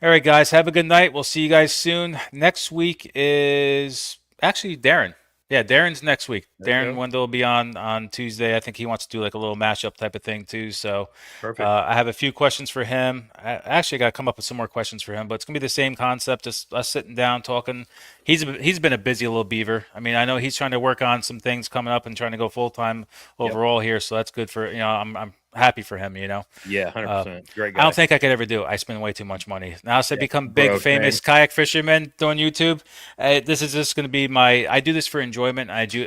All right, guys, have a good night. We'll see you guys soon. Next week is actually Darren. Yeah, Darren's next week. There you Darren go. Wendell will be on Tuesday. I think he wants to do like a little mashup type of thing too. So Perfect. I have a few questions for him. I actually got to come up with some more questions for him, but it's gonna be the same concept, just us sitting down talking. He's been a busy little beaver. I mean, I know he's trying to work on some things coming up and trying to go full time Yep. overall here. So that's good for I'm happy for him. Yeah, Uh, 100%. Great I don't guy. think I could ever do it. I spend way too much money. Now, as I Yeah. become big, Broke, man. famous kayak fisherman doing YouTube, this is just going to be I do this for enjoyment. I do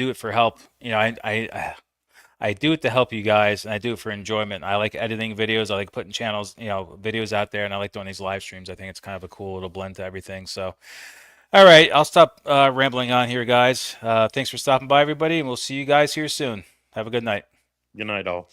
it for help. I do it to help you guys, and I do it for enjoyment. I like editing videos. I like putting videos out there, and I like doing these live streams. I think it's kind of a cool little blend to everything. So, all right, I'll stop rambling on here, guys. Thanks for stopping by, everybody, and we'll see you guys here soon. Have a good night. Good night, all.